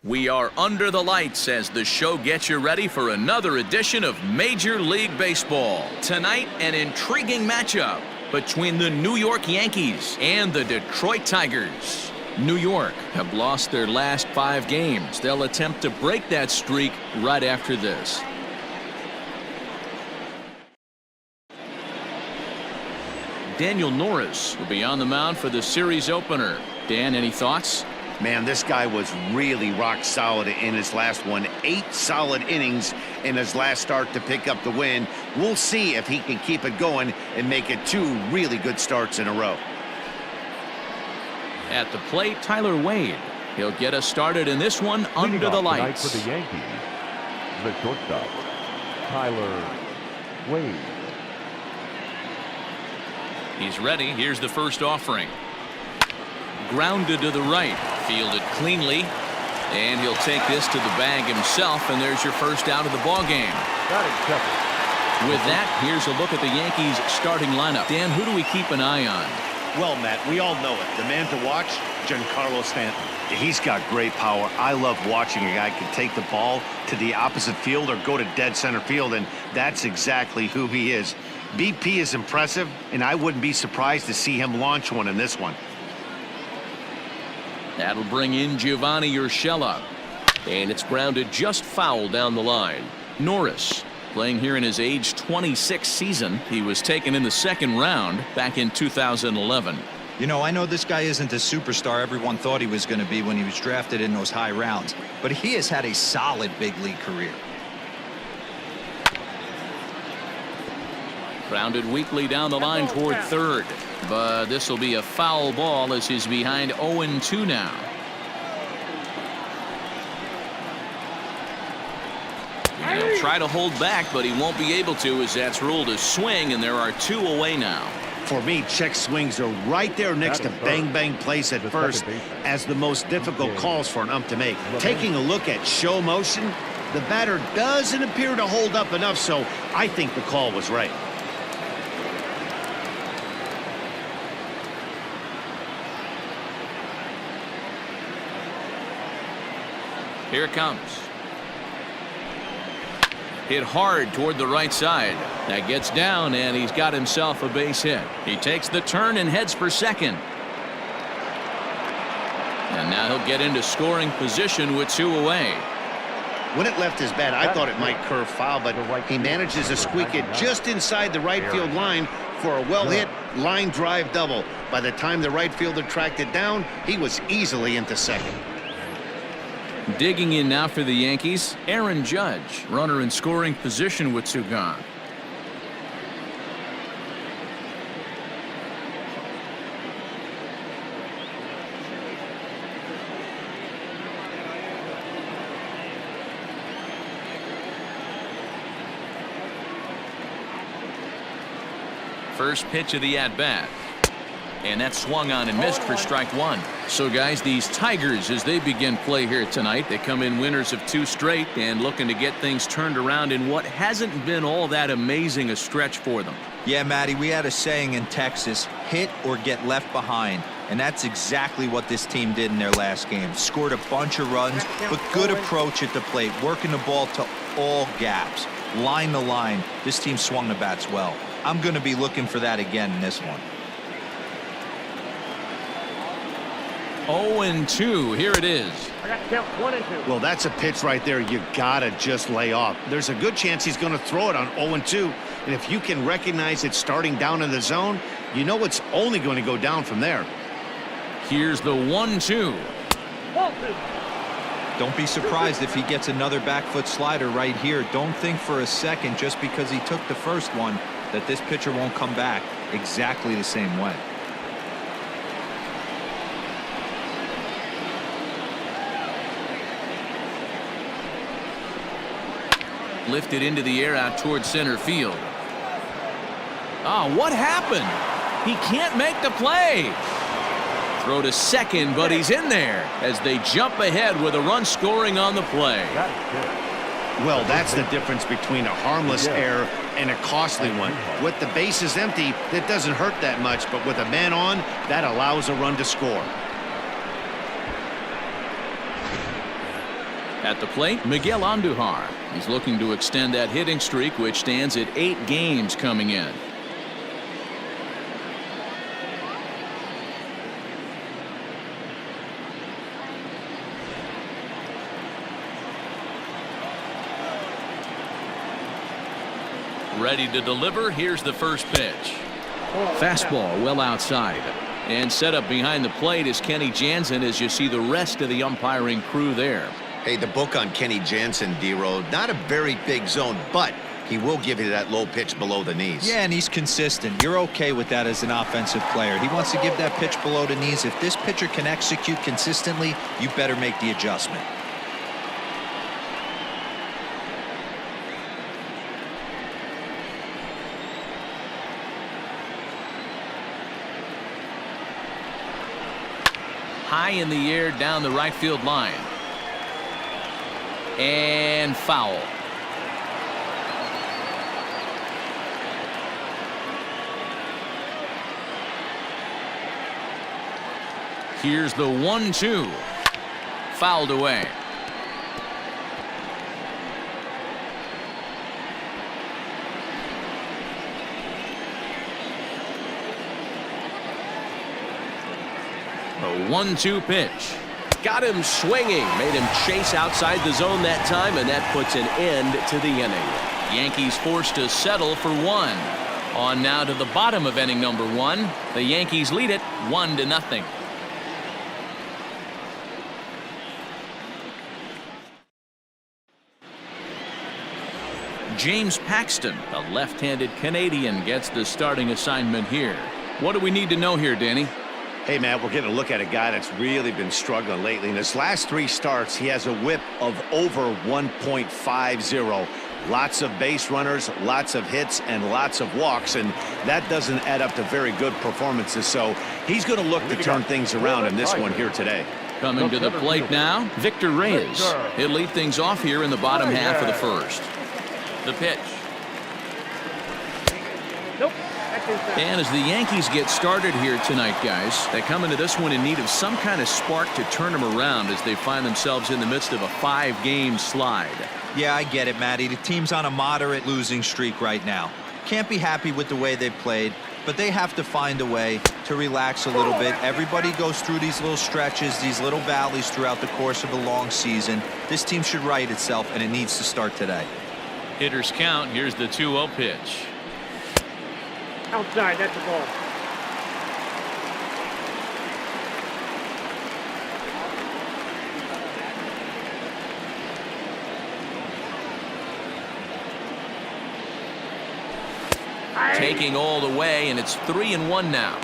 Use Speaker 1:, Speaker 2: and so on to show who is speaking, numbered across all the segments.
Speaker 1: We are under the lights as the show gets you ready for another edition of Major League Baseball. Tonight, an intriguing matchup between the New York Yankees and the Detroit Tigers. New York have lost their last 5 games. They'll attempt to break that streak right after this. Daniel Norris will be on the mound for the series opener. Dan, any thoughts?
Speaker 2: Man, this guy was really rock solid in his last one. 8 solid innings in his last start to pick up the win. We'll see if he can keep it going and make it 2 really good starts in a row.
Speaker 1: At the plate, Tyler Wade. He'll get us started in this one under the lights.
Speaker 3: For the Yankees, the shortstop, Tyler Wade.
Speaker 1: He's ready. Here's the first offering. Grounded to the right. Fielded cleanly. And he'll take this to the bag himself, and there's your first out of the ball game. With that, here's a look at the Yankees starting lineup. Dan, who do we keep an eye on?
Speaker 2: Well, Matt, we all know it. The man to watch, Giancarlo Stanton. He's got great power. I love watching a guy can take the ball to the opposite field or go to dead center field, and that's exactly who he is. BP is impressive, and I wouldn't be surprised to see him launch one in this one.
Speaker 1: That'll bring in Gio Urshela. And it's grounded just foul down the line. Norris playing here in his age 26 season. He was taken in the 2nd round back in 2011.
Speaker 4: You know, I know this guy isn't the superstar everyone thought he was going to be when he was drafted in those high rounds, but he has had a solid big league career.
Speaker 1: Grounded weakly down the line toward third. But this will be a foul ball as he's behind 0-2 now. And he'll try to hold back, but he won't be able to as that's ruled a swing, and there are 2 away now.
Speaker 2: For me, check swings are right there next to bang-bang place at first as the most difficult calls for an ump to make. Taking a look at show motion, the batter doesn't appear to hold up enough, so I think the call was right.
Speaker 1: Here it comes. Hit hard toward the right side. That gets down, and he's got himself a base hit. He takes the turn and heads for second. And now he'll get into scoring position with 2 away.
Speaker 2: When it left his bat, I thought it might curve foul, but he manages to squeak it just inside the right field line for a well-hit line drive double. By the time the right fielder tracked it down, he was easily into second.
Speaker 1: Digging in now for the Yankees, Aaron Judge, runner in scoring position with 2 gone. First pitch of the at-bat. And that swung on and missed for strike 1. So, guys, these Tigers, as they begin play here tonight, they come in winners of 2 straight and looking to get things turned around in what hasn't been all that amazing a stretch for them.
Speaker 4: Yeah, Matty, we had a saying in Texas, hit or get left behind. And that's exactly what this team did in their last game. Scored a bunch of runs, but good approach at the plate, working the ball to all gaps. Line to line, this team swung the bats well. I'm going to be looking for that again in this one.
Speaker 1: 0-2. Here it is.
Speaker 5: I got to count 1 and 2.
Speaker 2: Well, that's a pitch right there you gotta just lay off. There's a good chance he's going to throw it on 0-2, and if you can recognize it starting down in the zone, you know it's only going to go down from there.
Speaker 1: Here's the 1-2.
Speaker 4: Don't be surprised if he gets another back foot slider right here. Don't think for a second, just because he took the first one, that this pitcher won't come back exactly the same way.
Speaker 1: Lifted into the air out towards center field. Oh, what happened? He can't make the play. Throw to second, but he's in there as they jump ahead with a run scoring on the play.
Speaker 2: Well, that's the difference between a harmless error and a costly one. With the bases empty, that doesn't hurt that much, but with a man on, that allows a run to score.
Speaker 1: At the plate, Miguel Andujar. He's looking to extend that hitting streak, which stands at 8 games coming in. Ready to deliver. Here's the first pitch. Fastball well outside. And set up behind the plate is Kenny Jansen as you see the rest of the umpiring crew there.
Speaker 2: Hey, the book on Kenny Jansen, D-Roll, not a very big zone, but he will give you that low pitch below the knees.
Speaker 4: Yeah, and he's consistent. You're okay with that as an offensive player. He wants to give that pitch below the knees. If this pitcher can execute consistently, you better make the adjustment.
Speaker 1: High in the air down the right field line. And foul. Here's the 1-2. Fouled away. A 1-2 pitch.
Speaker 5: Got him swinging. Made him chase outside the zone that time, and that puts an end to the inning.
Speaker 1: Yankees forced to settle for 1. On now to the bottom of inning number 1. The Yankees lead it 1-0. James Paxton, the left-handed Canadian, gets the starting assignment here. What do we need to know here, Danny?
Speaker 2: Hey, Matt, we're getting a look at a guy that's really been struggling lately. In his last 3 starts, he has a whip of over 1.50. Lots of base runners, lots of hits, and lots of walks, and that doesn't add up to very good performances. So he's going to look to turn things around in this one here today.
Speaker 1: Coming to the plate now, Victor Reyes. He'll lead things off here in the bottom half of the first. The pitch. And as the Yankees get started here tonight, guys, they come into this one in need of some kind of spark to turn them around as they find themselves in the midst of a 5-game slide.
Speaker 4: Yeah, I get it, Matty. The team's on a moderate losing streak right now. Can't be happy with the way they played, but they have to find a way to relax a little bit. Everybody goes through these little stretches, these little valleys throughout the course of a long season. This team should right itself, and it needs to start today.
Speaker 1: Hitters count. Here's the 2-0 pitch.
Speaker 6: Outside, that's a ball.
Speaker 1: Taking all the way, and it's 3-1 now.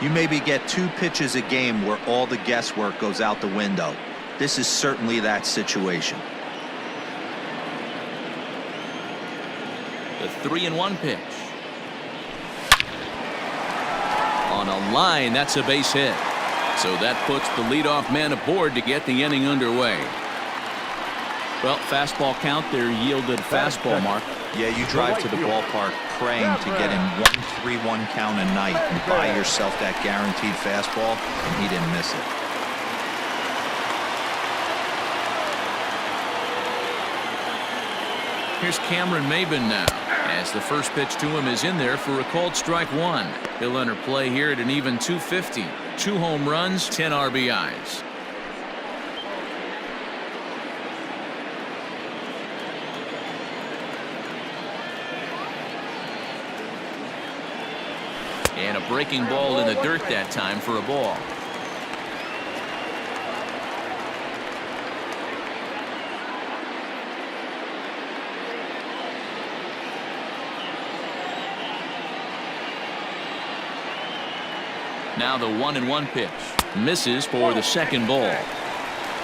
Speaker 4: You maybe get 2 pitches a game where all the guesswork goes out the window. This is certainly that situation.
Speaker 1: The 3-1 pitch. On a line, that's a base hit. So that puts the leadoff man aboard to get the inning underway. Well, fastball count there yielded a fastball mark.
Speaker 4: Yeah, you drive to the ballpark praying to get in 1-3-1 count a night and buy yourself that guaranteed fastball, and he didn't miss it.
Speaker 1: Here's Cameron Maybin now, as the first pitch to him is in there for a called strike 1. He'll enter play here at an even 250. 2 home runs, 10 RBIs. And a breaking ball in the dirt that time for a ball. Now the 1-1 pitch. Misses for the second ball.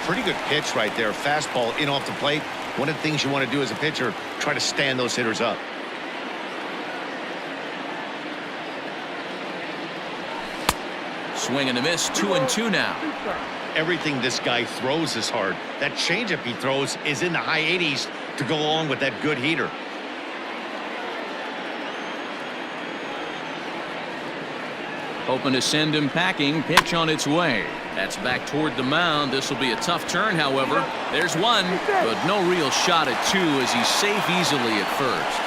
Speaker 2: Pretty good pitch right there. Fastball in off the plate. One of the things you want to do as a pitcher, try to stand those hitters up.
Speaker 1: Swing and a miss. 2-2 now.
Speaker 2: Everything this guy throws is hard. That changeup he throws is in the high 80s to go along with that good heater.
Speaker 1: hoping to send him packing. Pitch on its way. That's back toward the mound. This will be a tough turn, however. There's one, but no real shot at two as he's safe easily at first.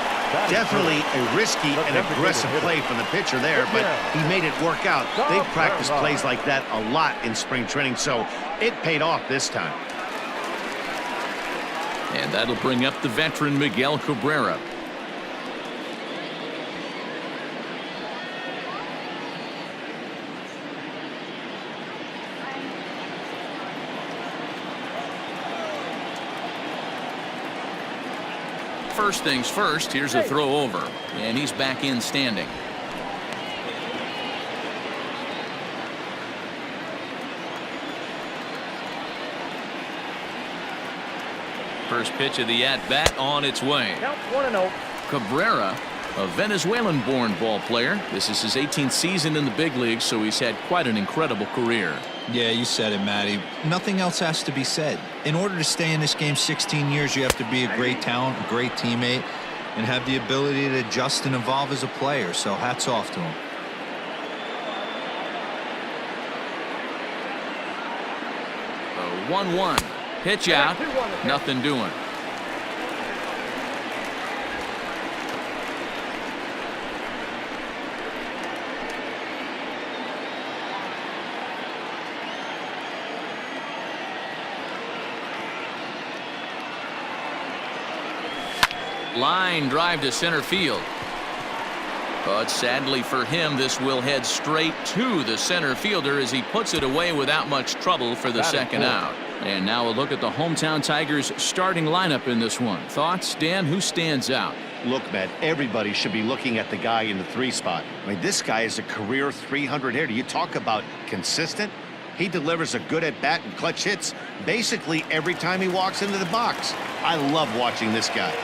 Speaker 2: Definitely a risky and aggressive play from the pitcher there, but he made it work out. They've practiced plays like that a lot in spring training, so it paid off this time.
Speaker 1: And that'll bring up the veteran Miguel Cabrera. First things first, here's a throw over, and he's back in standing. First pitch of the at-bat on its way.
Speaker 6: Count 1-0.
Speaker 1: Cabrera, a Venezuelan-born ball player. This is his 18th season in the big leagues, so he's had quite an incredible career.
Speaker 4: Yeah, you said it, Matty. Nothing else has to be said. In order to stay in this game 16 years, you have to be a great talent, a great teammate, and have the ability to adjust and evolve as a player. So hats off to him.
Speaker 1: A 1-1. Pitch out. Nothing doing. Line drive to center field. But sadly for him, this will head straight to the center fielder as he puts it away without much trouble for the second out. And now a look at the hometown Tigers starting lineup in this one. Thoughts, Dan? Who stands out?
Speaker 2: Look, Matt, everybody should be looking at the guy in the 3 spot. I mean, this guy is a career 300 hitter. You talk about consistent. He delivers a good at-bat and clutch hits basically every time he walks into the box. I love watching this guy.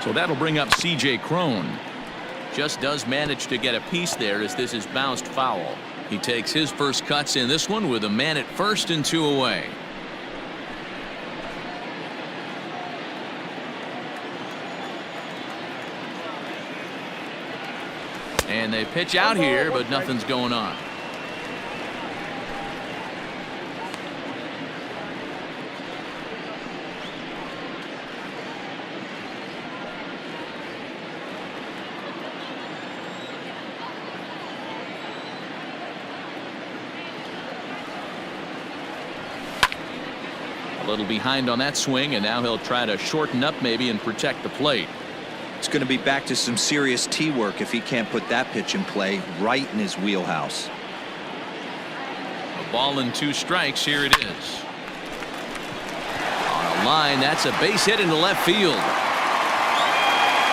Speaker 1: So that'll bring up C.J. Cron. Just does manage to get a piece there as this is bounced foul. He takes his first cuts in this one with a man at first and 2 away. And they pitch out here, but nothing's going on. A little behind on that swing, and now he'll try to shorten up maybe and protect the plate.
Speaker 4: It's going to be back to some serious tee work if he can't put that pitch in play right in his wheelhouse.
Speaker 1: A ball and 2 strikes. Here it is. On a line, that's a base hit into left field.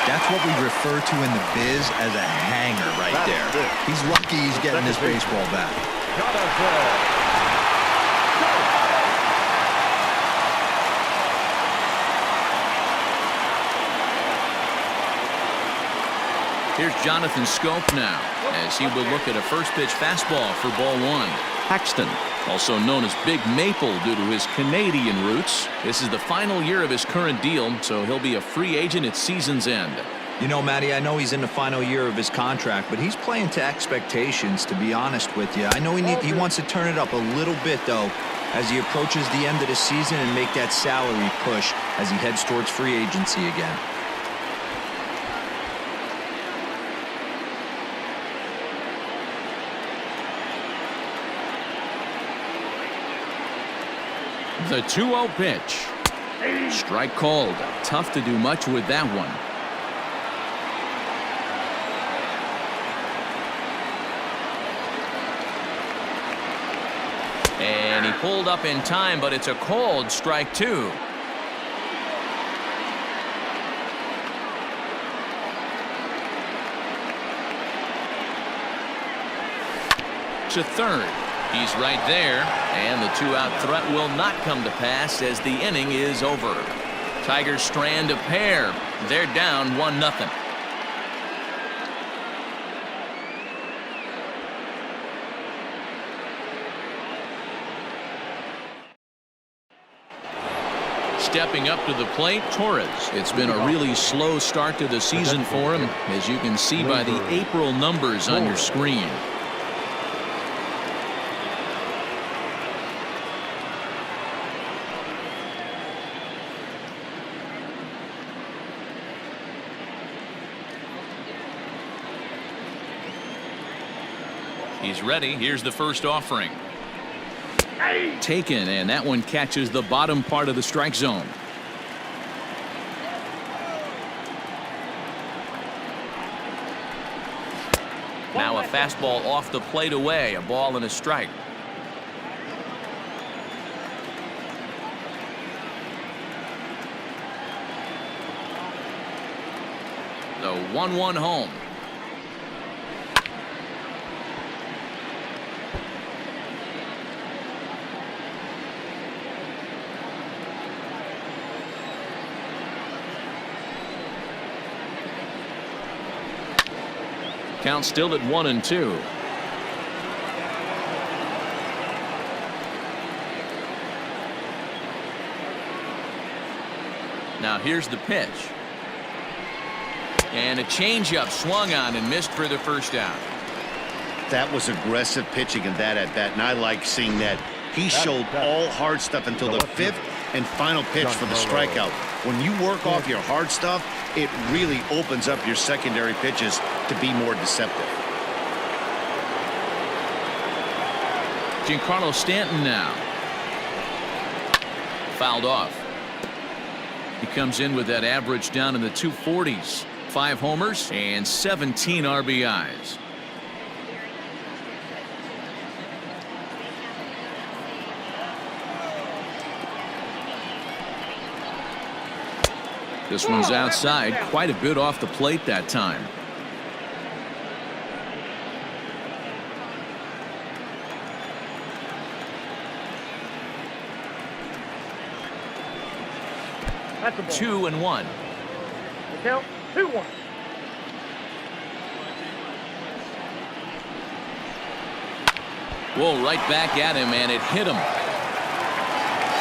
Speaker 4: That's what we refer to in the biz as a hanger right there. He's lucky he's getting this baseball back.
Speaker 1: Here's Jonathan Schoop now as he will look at a first pitch fastball for ball 1. Paxton, also known as Big Maple due to his Canadian roots. This is the final year of his current deal, so he'll be a free agent at season's end.
Speaker 4: You know, Matty, I know he's in the final year of his contract, but he's playing to expectations, to be honest with you. I know he wants to turn it up a little bit, though, as he approaches the end of the season and make that salary push as he heads towards free agency again.
Speaker 1: The 2-0 pitch. Strike called. Tough to do much with that one. And he pulled up in time, but it's a called strike 2. To third. He's right there, and the 2-out threat will not come to pass as the inning is over. Tigers strand a pair. They're down 1-0. stepping up to the plate, Torres. It's been a really slow start to the season for him, as you can see by the April numbers on your screen. He's ready. Here's the first offering. Taken, and that one catches the bottom part of the strike zone. Now a fastball off the plate away, a ball and a strike. The 1-1 home. Count still at 1-2. Now here's the pitch. And a changeup swung on and missed for the first out.
Speaker 2: That was aggressive pitching in that at bat, and I like seeing that. He showed all hard stuff until the fifth and final pitch for the strikeout. When you work off your hard stuff, it really opens up your secondary pitches to be more deceptive.
Speaker 1: Giancarlo Stanton now. Fouled off. He comes in with that average down in the 240s. 5 homers and 17 RBIs. This one's outside, quite a bit off the plate that time.
Speaker 6: That's a ball.
Speaker 1: 2-1.
Speaker 6: The count 2-1.
Speaker 1: Whoa, right back at him, and it hit him.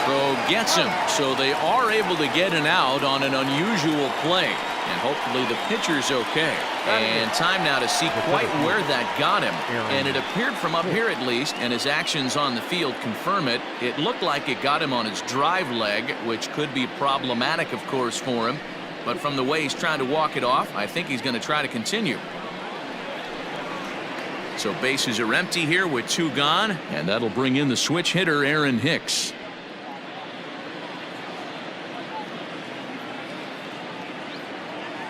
Speaker 1: Throw gets him, so they are able to get an out on an unusual play, and hopefully the pitcher's okay. And time now to see quite where that got him, and it appeared from up here at least, and his actions on the field confirm it. It looked like it got him on his drive leg, which could be problematic, of course, for him. But from the way he's trying to walk it off, I think he's going to try to continue. So bases are empty here with 2 gone, and that'll bring in the switch hitter, Aaron Hicks.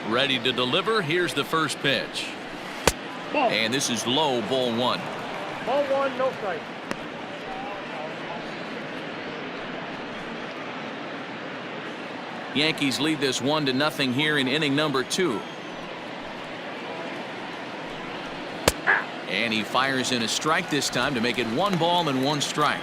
Speaker 1: Ready to deliver. Here's the first pitch.
Speaker 6: Ball.
Speaker 1: And this is low, ball 1.
Speaker 6: Ball 1, no strike.
Speaker 1: Yankees lead this 1-0 here in inning number 2. And he fires in a strike this time to make it 1 ball and 1 strike.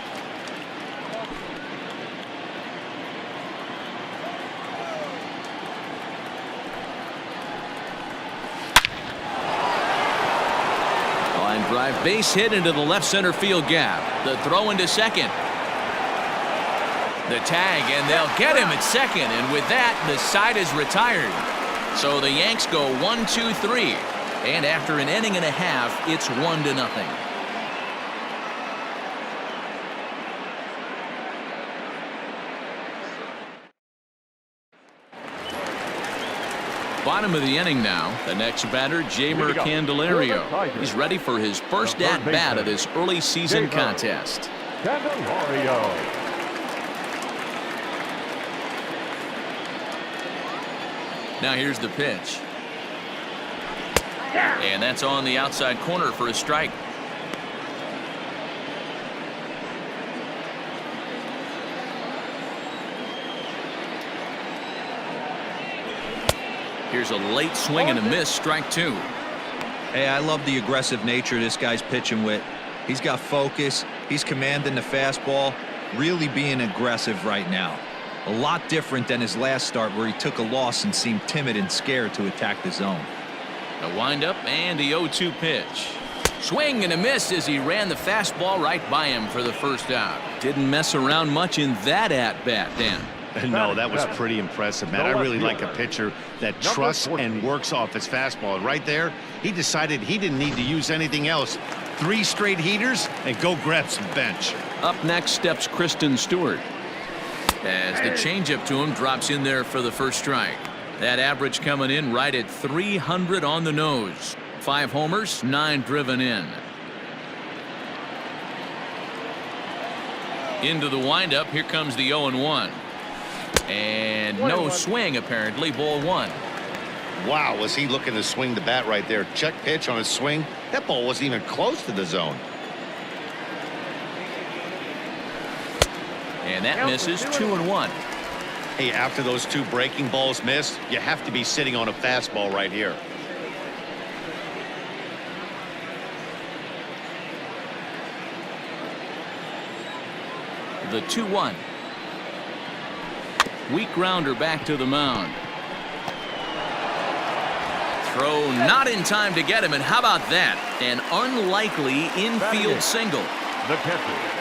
Speaker 1: Line drive, base hit into the left center field gap. The throw into second. The tag, and they'll get him at second, and with that the side is retired. So the Yanks go 1-2-3, and after an inning and a half it's 1-0. Bottom of the inning now. The next batter, Jeimer Candelario. He's ready for his first at bat of this early season contest.
Speaker 3: Candelario.
Speaker 1: Now here's the pitch. And that's on the outside corner for a strike. Here's a late swing and a miss, strike 2.
Speaker 4: Hey, I love the aggressive nature this guy's pitching with. He's got focus. He's commanding the fastball, really being aggressive right now. A lot different than his last start where he took a loss and seemed timid and scared to attack the zone.
Speaker 1: A windup and the 0-2 pitch. Swing and a miss as he ran the fastball right by him for the first out. Didn't mess around much in that at-bat, Dan.
Speaker 2: No, that was pretty impressive, man. I really like a pitcher that trusts and works off his fastball. Right there, he decided he didn't need to use anything else. 3 straight heaters and go grab some bench.
Speaker 5: Up next steps Christin Stewart.
Speaker 1: As the changeup to him drops in there for the first strike. That average coming in right at 300 on the nose. 5 homers, 9 driven in. Into the windup. Here comes the 0-1. And no swing, apparently. Ball 1.
Speaker 2: Wow, was he looking to swing the bat right there? Check pitch on his swing. That ball wasn't even close to the zone.
Speaker 1: And that misses. 2-1.
Speaker 2: Hey, after those 2 breaking balls missed, you have to be sitting on a fastball right here.
Speaker 1: The 2-1. Weak grounder back to the mound. Throw not in time to get him, and how about that? An unlikely infield single.
Speaker 3: The catcher.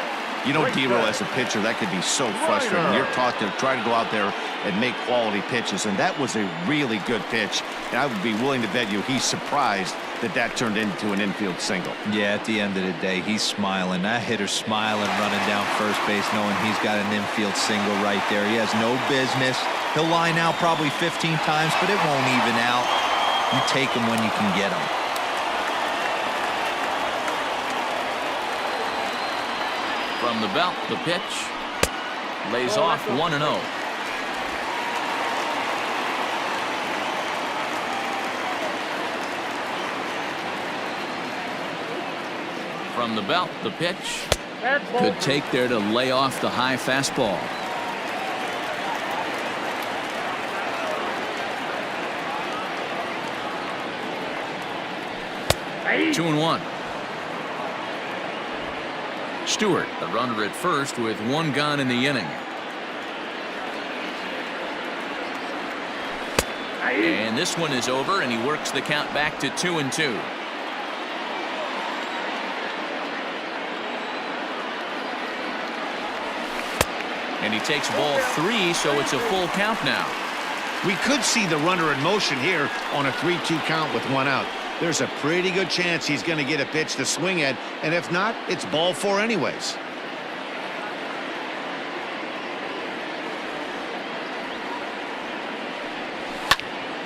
Speaker 2: You know, D-Row, as a pitcher, that could be so frustrating. You're taught to try to go out there and make quality pitches, and that was a really good pitch. And I would be willing to bet you he's surprised that that turned into an infield single.
Speaker 4: Yeah, at the end of the day, he's smiling. That hitter's smiling, running down first base, knowing he's got an infield single right there. He has no business. He'll line out probably 15 times, but it won't even out. You take him when you can get him.
Speaker 1: From the belt, the pitch. Lays off 1-0. From the belt, the pitch. Good take there to lay off the high fastball.
Speaker 6: Hey.
Speaker 1: 2-1. Stewart, the runner at first with 1 gone in the inning. And this one is over, and he works the count back to 2-2. And he takes ball 3, so it's a full count now.
Speaker 2: We could see the runner in motion here on a 3-2 count with 1 out. There's a pretty good chance he's going to get a pitch to swing at, and if not, it's ball 4 anyways.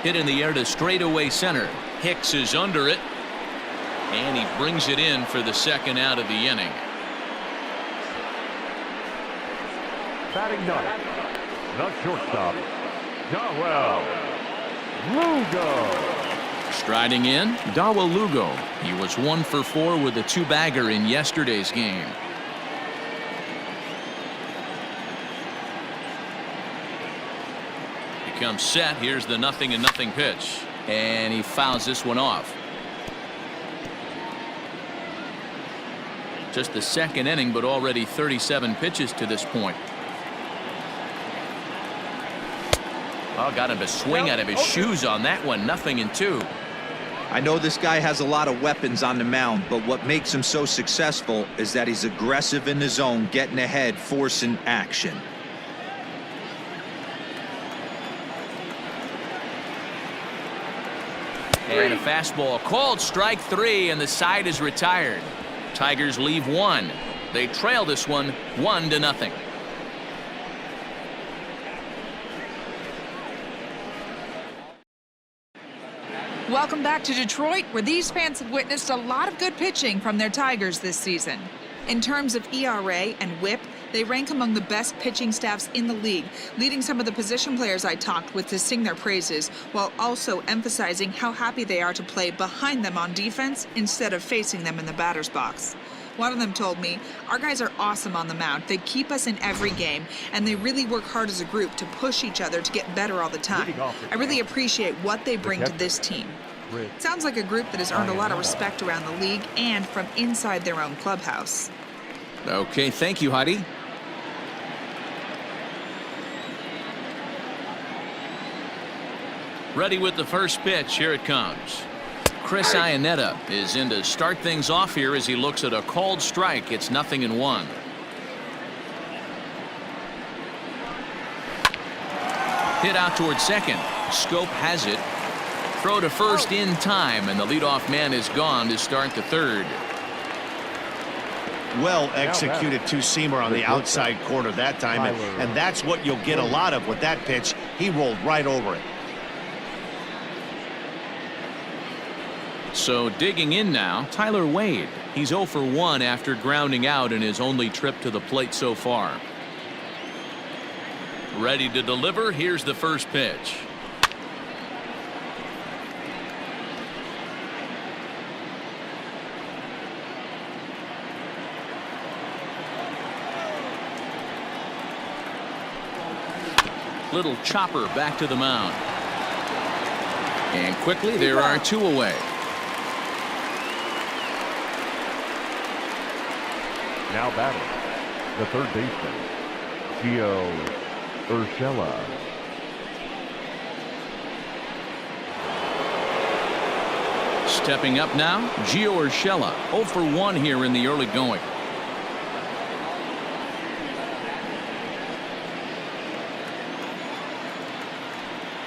Speaker 1: Hit in the air to straightaway center. Hicks is under it, and he brings it in for the 2nd out of the inning.
Speaker 3: Batting ninth, the shortstop, Dawel Lugo.
Speaker 1: Striding in, Dawel Lugo. He was 1 for 4 with a 2-bagger in yesterday's game. He comes set. Here's the 0-0 pitch, and he fouls this one off. Just the 2nd inning, but already 37 pitches to this point. Oh, got him to swing out of his shoes on that one. 0-2.
Speaker 4: I know this guy has a lot of weapons on the mound, but what makes him so successful is that he's aggressive in the zone, getting ahead, forcing action.
Speaker 1: And a fastball called strike 3, and the side is retired. Tigers leave 1. They trail this one 1-0.
Speaker 7: Welcome back to Detroit, where these fans have witnessed a lot of good pitching from their Tigers this season. In terms of ERA and WHIP, they rank among the best pitching staffs in the league, leading some of the position players I talked with to sing their praises, while also emphasizing how happy they are to play behind them on defense instead of facing them in the batter's box. One of them told me, "Our guys are awesome on the mound. They keep us in every game, and they really work hard as a group to push each other to get better all the time. I really appreciate what they bring to this team." It sounds like a group that has earned a lot of respect around the league and from inside their own clubhouse.
Speaker 1: Okay, thank you, Heidi. Ready with the first pitch. Here it comes. Chris Iannetta is in to start things off here as he looks at a called strike. It's 0-1. Hit out towards second. Schoop has it. Throw to first in time, and the leadoff man is gone to start the third.
Speaker 2: Well executed two-seamer on the outside corner that time, and that's what you'll get a lot of with that pitch. He rolled right over it.
Speaker 1: So digging in now, Tyler Wade. He's 0 for 1 after grounding out in his only trip to the plate so far. Ready to deliver. Here's the first pitch. Little chopper back to the mound. And quickly there are 2 away.
Speaker 3: Now batting, the third baseman, Gio Urshela.
Speaker 1: Stepping up now, Gio Urshela, 0 for 1 here in the early going.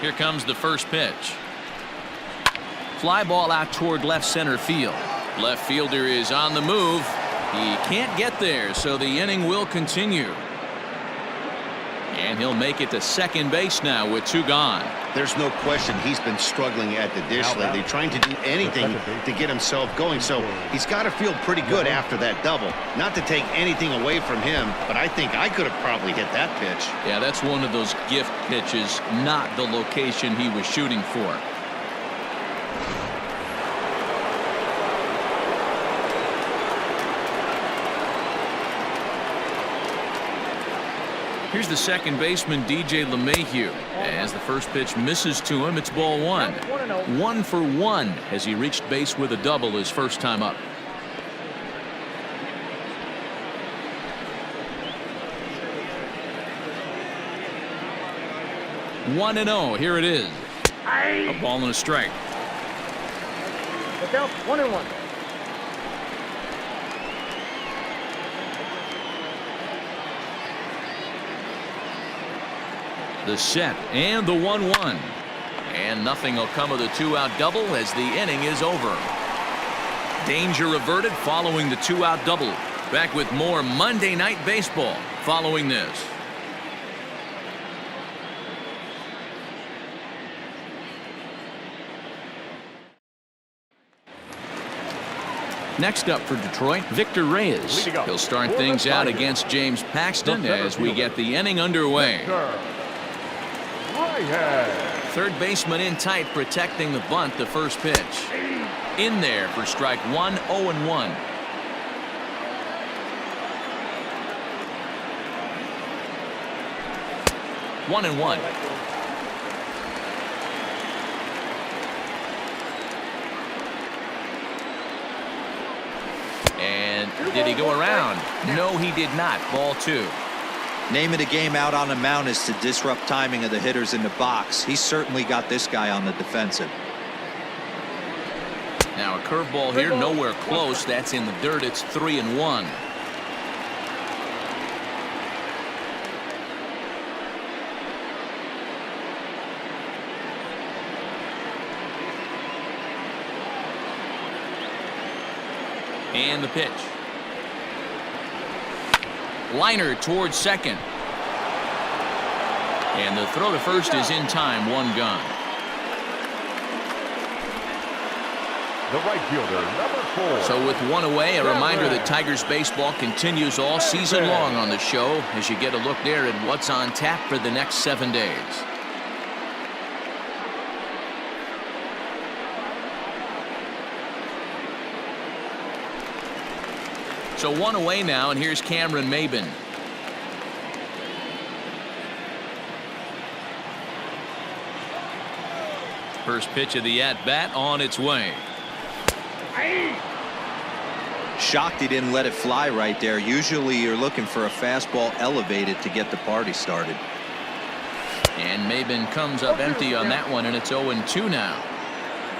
Speaker 1: Here comes the first pitch. Fly ball out toward left center field. Left fielder is on the move. He can't get there, so the inning will continue. And he'll make it to second base now with 2 gone.
Speaker 2: There's no question he's been struggling at the dish lately, trying to do anything to get himself going. So he's got to feel pretty good after that double. Not to take anything away from him, but I think I could have probably hit that pitch.
Speaker 1: Yeah, that's one of those gift pitches, not the location he was shooting for. Here's the second baseman, DJ LeMahieu. As the first pitch misses to him, it's ball 1. 1 for 1 as he reached base with a double his first time up. One and 0. Here it is. A ball and a strike.
Speaker 6: Look out, 1-1.
Speaker 1: The set and the 1-1. And nothing will come of the 2-out double as the inning is over. Danger averted following the 2-out double. Back with more Monday Night Baseball following this. Next up for Detroit, Victor Reyes. He'll start things out against James Paxton as we get the inning underway. Third baseman in tight, protecting the bunt. The first pitch in there for strike 1. 0-1. One and 1. And did he go around? No, he did not. Ball 2.
Speaker 4: Name of the game out on the mound is to disrupt timing of the hitters in the box. He's certainly got this guy on the defensive.
Speaker 1: Now a curveball here, nowhere close. That's in the dirt. It's 3-1. And the pitch. Liner towards second. And the throw to first is in time. 1 gone.
Speaker 3: The right fielder, number 4.
Speaker 1: So with 1 away, a reminder that Tigers baseball continues all season long on the show as you get a look there at what's on tap for the next 7 days. So 1 away now, and here's Cameron Maybin. First pitch of the at-bat on its way.
Speaker 4: Shocked he didn't let it fly right there. Usually you're looking for a fastball elevated to get the party started.
Speaker 1: And Maybin comes up empty on that one, and it's 0-2 now.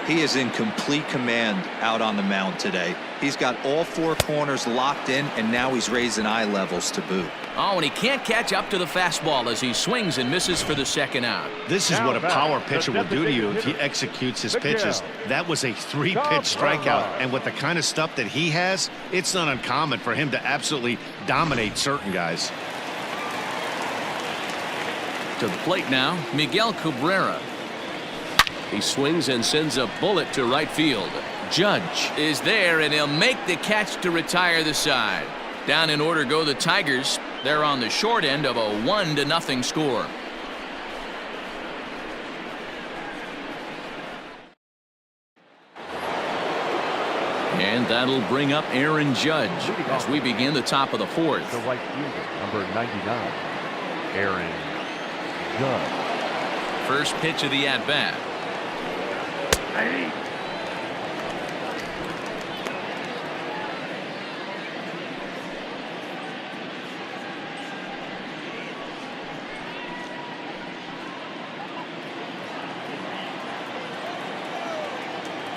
Speaker 4: He is in complete command out on the mound today. He's got all 4 corners locked in, and now he's raising eye levels to boot.
Speaker 1: Oh, and he can't catch up to the fastball as he swings and misses for the second out.
Speaker 2: This is what a power pitcher will do to you if he executes his pitches. That was a 3-pitch strikeout, and with the kind of stuff that he has, it's not uncommon for him to absolutely dominate certain guys.
Speaker 1: To the plate now, Miguel Cabrera.
Speaker 5: He swings and sends a bullet to right field.
Speaker 1: Judge is there, and he'll make the catch to retire the side. Down in order go the Tigers. They're on the short end of a 1-0 score. And that'll bring up Aaron Judge as we begin the top of the 4th.
Speaker 3: The right fielder, number 99, Aaron Judge.
Speaker 1: First pitch of the at-bat.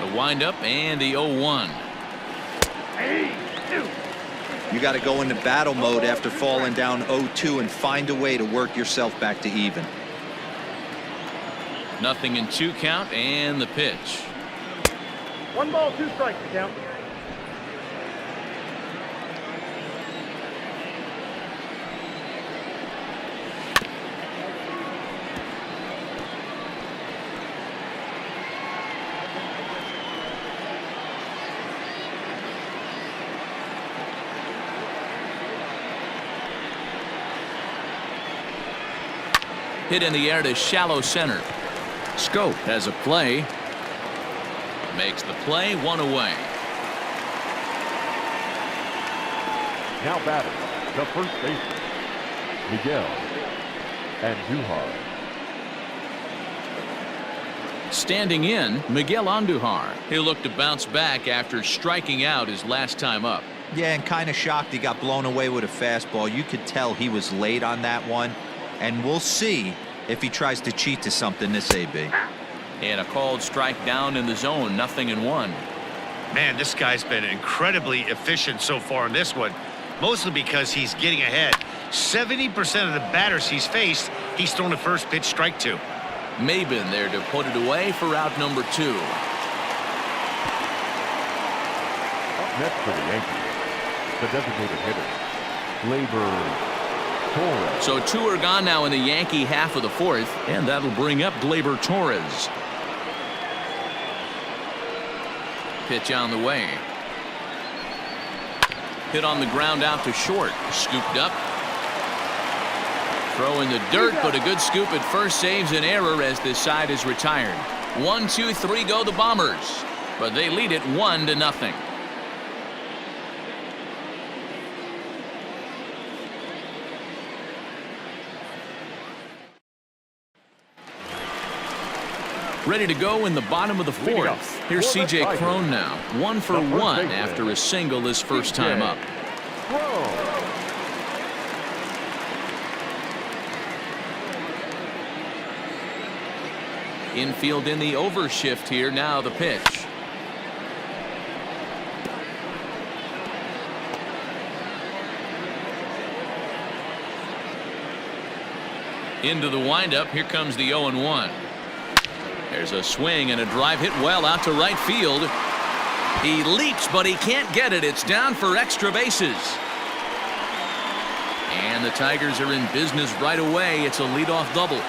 Speaker 1: The windup and the 0-1.
Speaker 4: You got to go into battle mode after falling down 0-2 and find a way to work yourself back to even.
Speaker 1: 0-2 count and the pitch.
Speaker 6: 1 ball, 2 strikes to count.
Speaker 1: Hit in the air to shallow center. Schoop has a play. Makes the play, 1 away.
Speaker 3: Now batting, the first baseman, Miguel Andujar.
Speaker 1: Standing in, Miguel Andujar. He'll look to bounce back after striking out his last time up.
Speaker 4: Yeah, and kind of shocked he got blown away with a fastball. You could tell he was late on that one. And we'll see if he tries to cheat to something this AB.
Speaker 1: And a called strike down in the zone, 0-1.
Speaker 2: Man, this guy's been incredibly efficient so far in this one, mostly because he's getting ahead. 70% of the batters he's faced, he's thrown a first pitch strike to.
Speaker 1: Maybin there to put it away for out number 2.
Speaker 3: Up next for the Yankees, the designated hitter, Gleyber Torres.
Speaker 1: So 2 are gone now in the Yankee half of the 4th, and that'll bring up Gleyber Torres. Pitch on the way. Hit on the ground out to short. Scooped up. Throw in the dirt, but a good scoop at first saves an error as this side is retired. 1, 2, 3 go the Bombers, but they lead it 1-0. Ready to go in the bottom of the 4th. Here's C.J. Cron now. 1 for 1 after a single his first time up. Infield in the overshift here. Now the pitch. Into the windup. Here comes the 0-1. There's a swing and a drive hit well out to right field. He leaps, but he can't get it. It's down for extra bases. And the Tigers are in business right away. It's a leadoff double.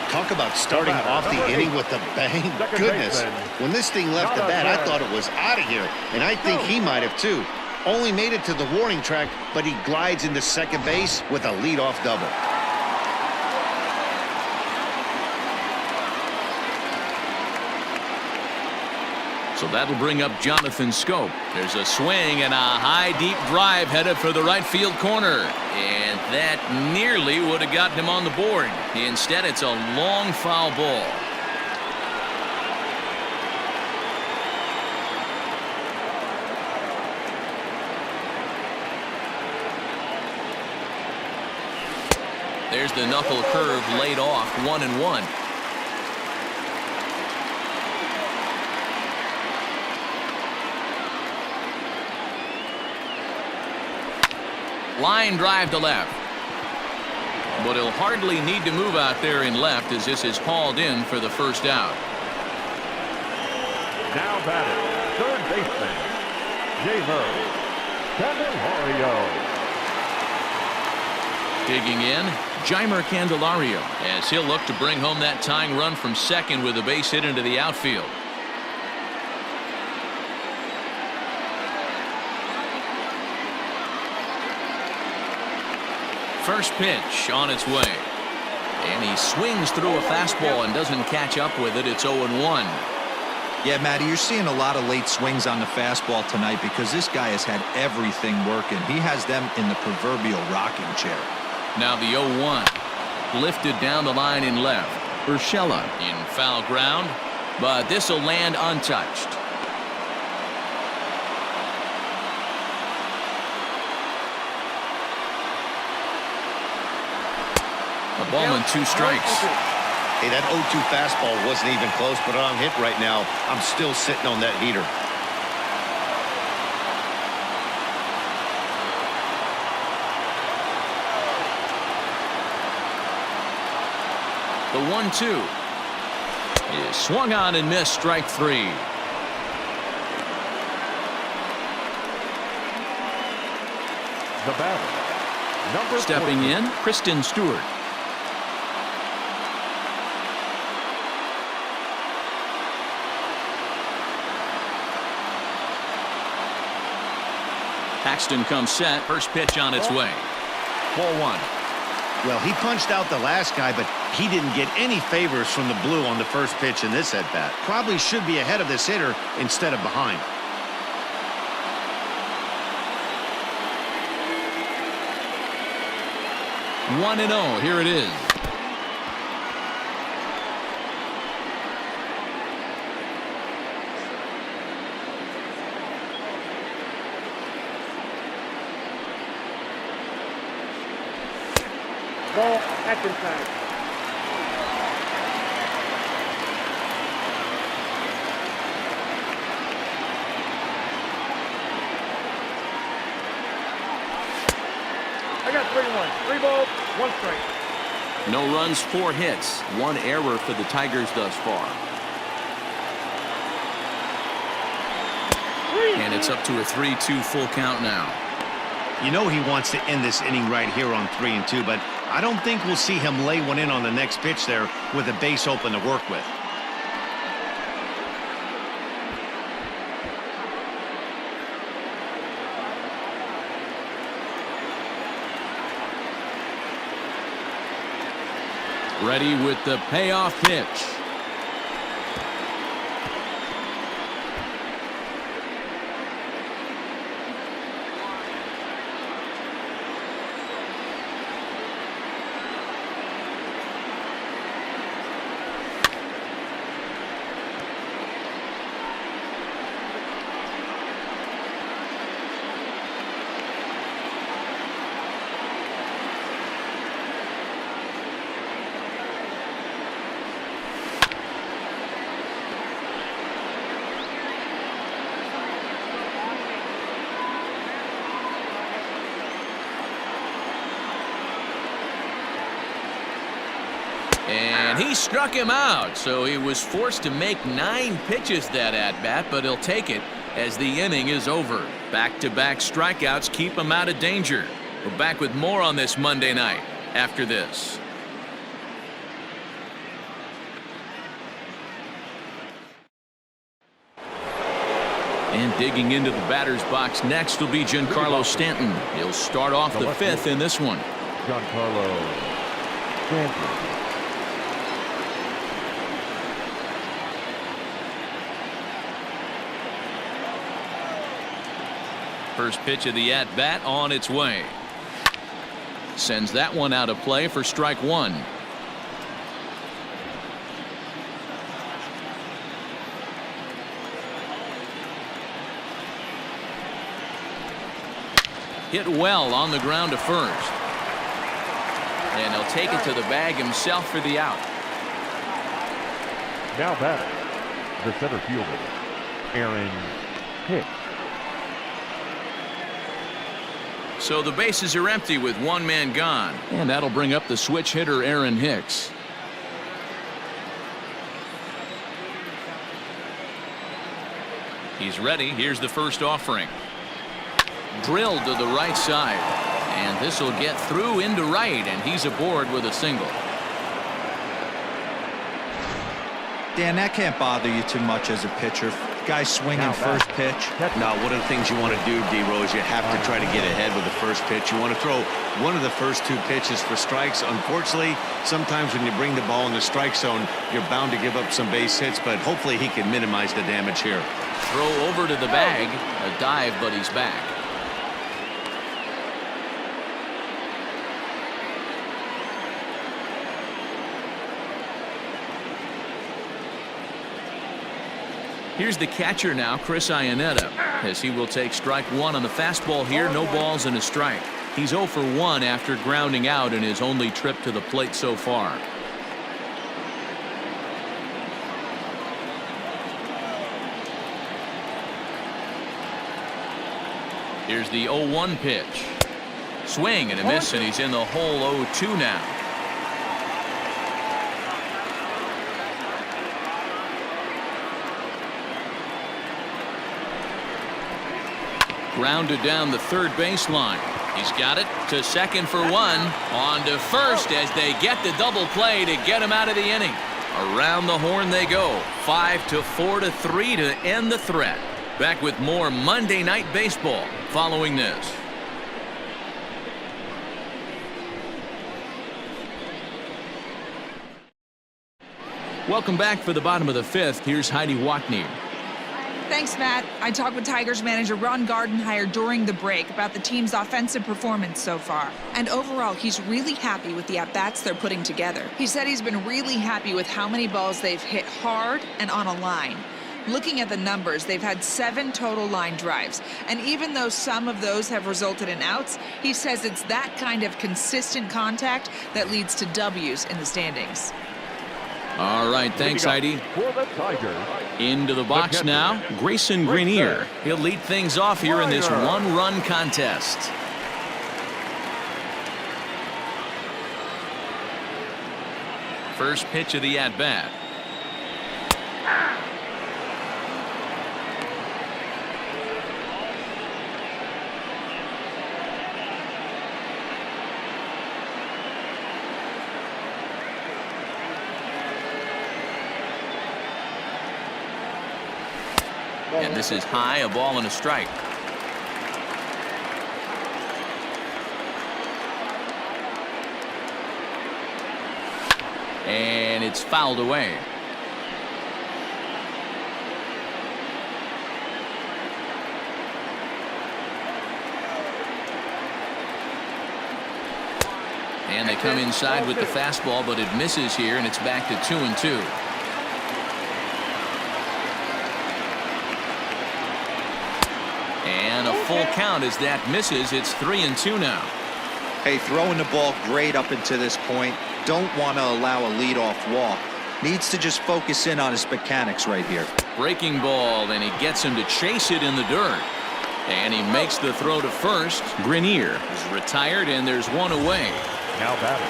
Speaker 2: Talk about starting off the inning with a bang. Goodness, when this thing left the bat, I thought it was out of here, and I think he might have too. Only made it to the warning track, but he glides into second base with a leadoff double.
Speaker 1: So that'll bring up Jonathan Schoop. There's a swing and a high deep drive headed for the right field corner. And that nearly would have gotten him on the board. Instead, it's a long foul ball. There's the knuckle curve laid off, 1-1. Line drive to left. But he'll hardly need to move out there in left as this is hauled in for the first out.
Speaker 3: Now batting, third baseman, Jeimer Candelario.
Speaker 1: Digging in, Jeimer Candelario, as he'll look to bring home that tying run from second with a base hit into the outfield. First pitch on its way. And he swings through a fastball and doesn't catch up with it. It's 0-1.
Speaker 4: Yeah, Matty, you're seeing a lot of late swings on the fastball tonight because this guy has had everything working. He has them in the proverbial rocking chair.
Speaker 1: Now the 0-1. Lifted down the line in left. Urshela in foul ground, but this will land untouched. A ball and 2 strikes.
Speaker 2: Hey, that 0-2 fastball wasn't even close, but on hit right now, I'm still sitting on that heater.
Speaker 1: The 1-2 is swung on and missed, strike 3.
Speaker 3: The batter, number
Speaker 1: Stepping
Speaker 3: 14.
Speaker 1: in, Christin Stewart. Paxton comes set. First pitch on its way. 4-1.
Speaker 2: Well, he punched out the last guy, but he didn't get any favors from the blue on the first pitch in this at-bat. Probably should be ahead of this hitter instead of behind.
Speaker 1: One and 0. Here it is.
Speaker 6: Ball at inside. I got 3-1. 3 balls, 1 strike.
Speaker 1: No runs, 4 hits, 1 error for the Tigers thus far. And it's up to a 3-2 full count now.
Speaker 2: You know he wants to end this inning right here on 3-2, but I don't think we'll see him lay one in on the next pitch there with a base open to work with.
Speaker 1: Ready with the payoff pitch. And he struck him out, so he was forced to make 9 pitches that at-bat, but he'll take it as the inning is over. Back-to-back strikeouts keep him out of danger. We're back with more on this Monday night after this. And digging into the batter's box next will be Giancarlo Stanton. He'll start off the 5th in this one.
Speaker 3: Giancarlo Stanton.
Speaker 1: First pitch of the at-bat on its way. Sends that one out of play for strike 1. Hit well on the ground to first. And he'll take it to the bag himself for the out.
Speaker 3: Now batting, the center fielder, Hicks.
Speaker 1: So the bases are empty with one man gone.
Speaker 5: And that'll bring up the switch hitter Aaron Hicks.
Speaker 1: He's ready. Here's the first offering. Drilled to the right side. And this will get through into right, and he's aboard with a single.
Speaker 4: Dan, that can't bother you too much as a pitcher. Guy swinging first pitch.
Speaker 2: Now, one of the things you want to do, D-Rose, you have to try to get ahead with the first pitch. You want to throw one of the first two pitches for strikes. Unfortunately, sometimes when you bring the ball in the strike zone, you're bound to give up some base hits, but hopefully he can minimize the damage here.
Speaker 1: Throw over to the bag. A dive, but he's back. Here's the catcher now, Chris Iannetta, as he will take strike one on the fastball here. No balls and a strike. He's 0 for 1 after grounding out in his only trip to the plate so far. Here's the 0-1 pitch. Swing and a miss, and he's in the hole 0-2 now. Grounded down the third baseline. He's got it to second for 1. On to first as they get the double play to get him out of the inning. Around the horn they go. 5-4-3 to end the threat. Back with more Monday Night Baseball following this. Welcome back for the bottom of the 5th. Here's Heidi Watney.
Speaker 7: Thanks, Matt. I talked with Tigers manager Ron Gardenhire during the break about the team's offensive performance so far. And overall, he's really happy with the at-bats they're putting together. He said he's been really happy with how many balls they've hit hard and on a line. Looking at the numbers, they've had 7 total line drives. And even though some of those have resulted in outs, he says it's that kind of consistent contact that leads to W's in the standings.
Speaker 1: All right, thanks, Heidi.
Speaker 3: For the Tigers,
Speaker 1: into the box now, Grayson Greiner. He'll lead things off here in this one-run contest. First pitch of the at-bat. And this is high, a ball and a strike. And it's fouled away. And they come inside with the fastball, but it misses here, and it's back to 2-2. And a full count as that misses. It's 3-2 now.
Speaker 4: Hey, throwing the ball great up until this point. Don't want to allow a leadoff walk. Needs to just focus in on his mechanics right here.
Speaker 1: Breaking ball, and he gets him to chase it in the dirt. And he makes the throw to first. Greiner is retired, and there's one away.
Speaker 3: now batting,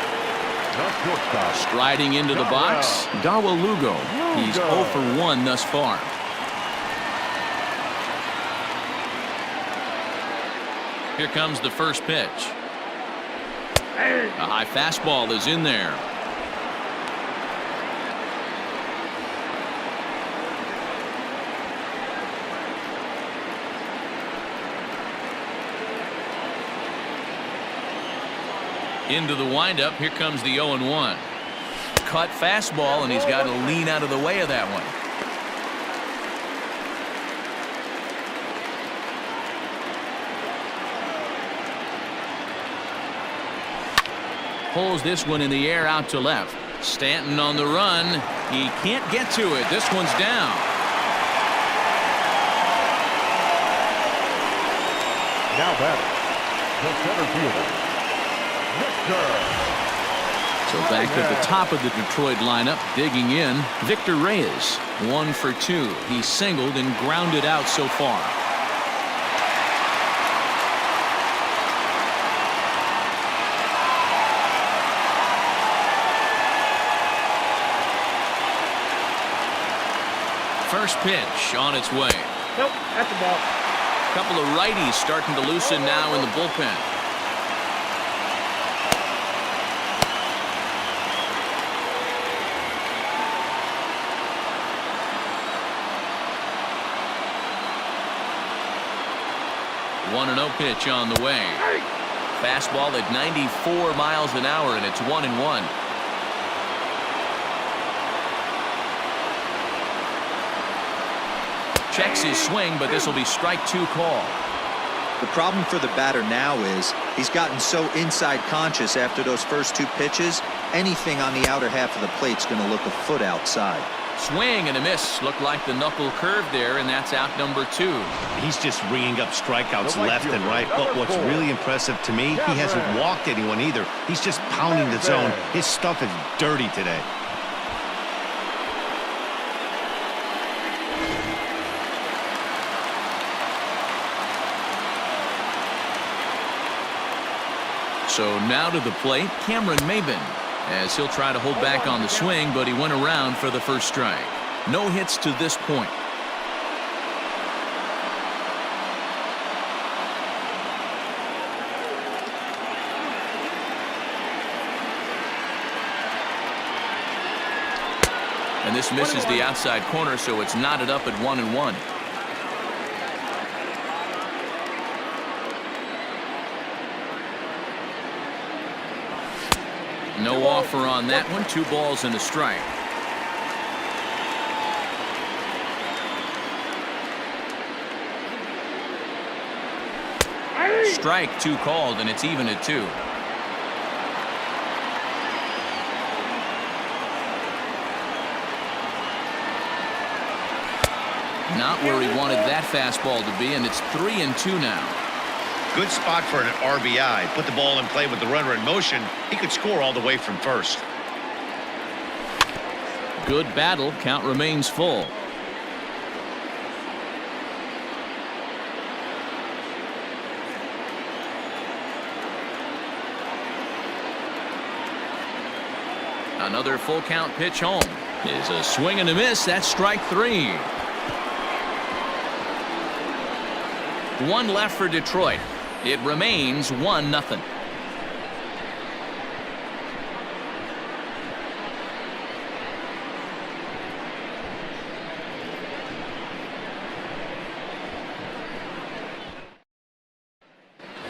Speaker 3: the shortstop.
Speaker 1: Striding into the box, Dawel Lugo. He's 0 for 1 thus far. Here comes the first pitch. A high fastball is in there. Into the windup. Here comes the 0-1. Cut fastball, and he's got to lean out of the way of that one. Pulls this one in the air out to left. Stanton on the run. He can't get to it. This one's down.
Speaker 3: Now batting, the center fielder,
Speaker 1: So back at the top of the Detroit lineup, digging in, Victor Reyes, 1 for 2. He's singled and grounded out so far. First pitch on its way.
Speaker 6: Nope, that's a ball.
Speaker 1: Couple of righties starting to loosen now in the bullpen. One and 0 pitch on the way. Fastball at 94 miles an hour, and it's 1-1. Checks his swing, but this will be strike 2 call.
Speaker 4: The problem for the batter now is he's gotten so inside conscious after those first 2 pitches. Anything on the outer half of the plate's going to look a foot outside.
Speaker 1: Swing and a miss. Looked like the knuckle curve there, and that's out number 2.
Speaker 2: He's just ringing up strikeouts left and right. But what's really impressive to me, he hasn't walked anyone either. He's just pounding the zone. His stuff is dirty today.
Speaker 1: So now to the plate, Cameron Maybin, as he'll try to hold back on the swing, but he went around for the first strike. No hits to this point. And this misses the outside corner, so it's knotted up at 1-1. No offer on that one. 2 balls and a strike. Strike 2 called, and it's even at 2. Not where he wanted that fastball to be, and it's 3-2 now.
Speaker 2: Good spot for an RBI. Put the ball in play with the runner in motion. He could score all the way from first.
Speaker 1: Good battle. Count remains full. Another full count pitch home. Is a swing and a miss. That's strike 3. 1 left for Detroit. It remains 1-0.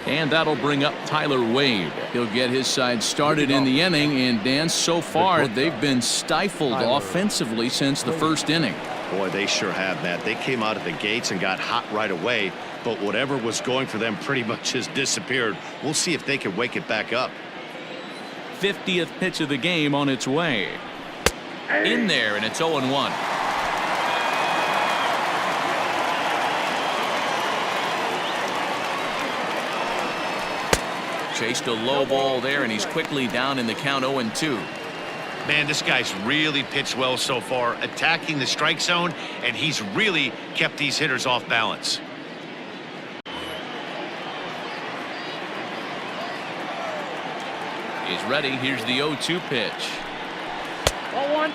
Speaker 1: And that'll bring up Tyler Wade. He'll get his side started in the inning, and Dan, so far they've been stifled offensively since the first inning.
Speaker 2: Boy, they sure have, Matt. They came out of the gates and got hot right away, but whatever was going for them pretty much has disappeared. We'll see if they can wake it back up.
Speaker 1: 50th pitch of the game on its way. In there, and it's 0-1. Chased a low ball there, and he's quickly down in the count 0-2.
Speaker 2: Man, this guy's really pitched well so far, attacking the strike zone, and he's really kept these hitters off balance.
Speaker 1: He's ready. Here's the 0-2 pitch.
Speaker 6: 1-1.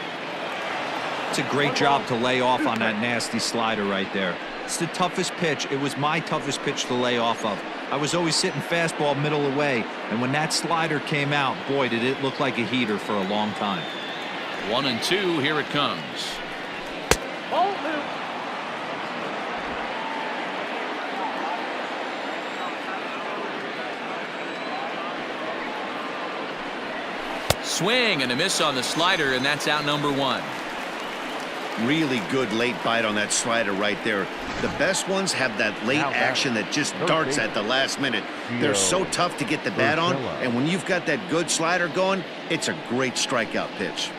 Speaker 4: It's a great job to lay off on that nasty slider right there. It's the toughest pitch. It was my toughest pitch to lay off of. I was always sitting fastball middle away, and when that slider came out, boy, did it look like a heater for a long time.
Speaker 1: 1-2. Here it comes.
Speaker 6: Ball 2.
Speaker 1: Swing and a miss on the slider, and that's out number 1.
Speaker 2: Really good late bite on that slider right there. The best ones have that late action that just darts at the last minute. They're so tough to get the bat on, and when you've got that good slider going, it's a great strikeout pitch.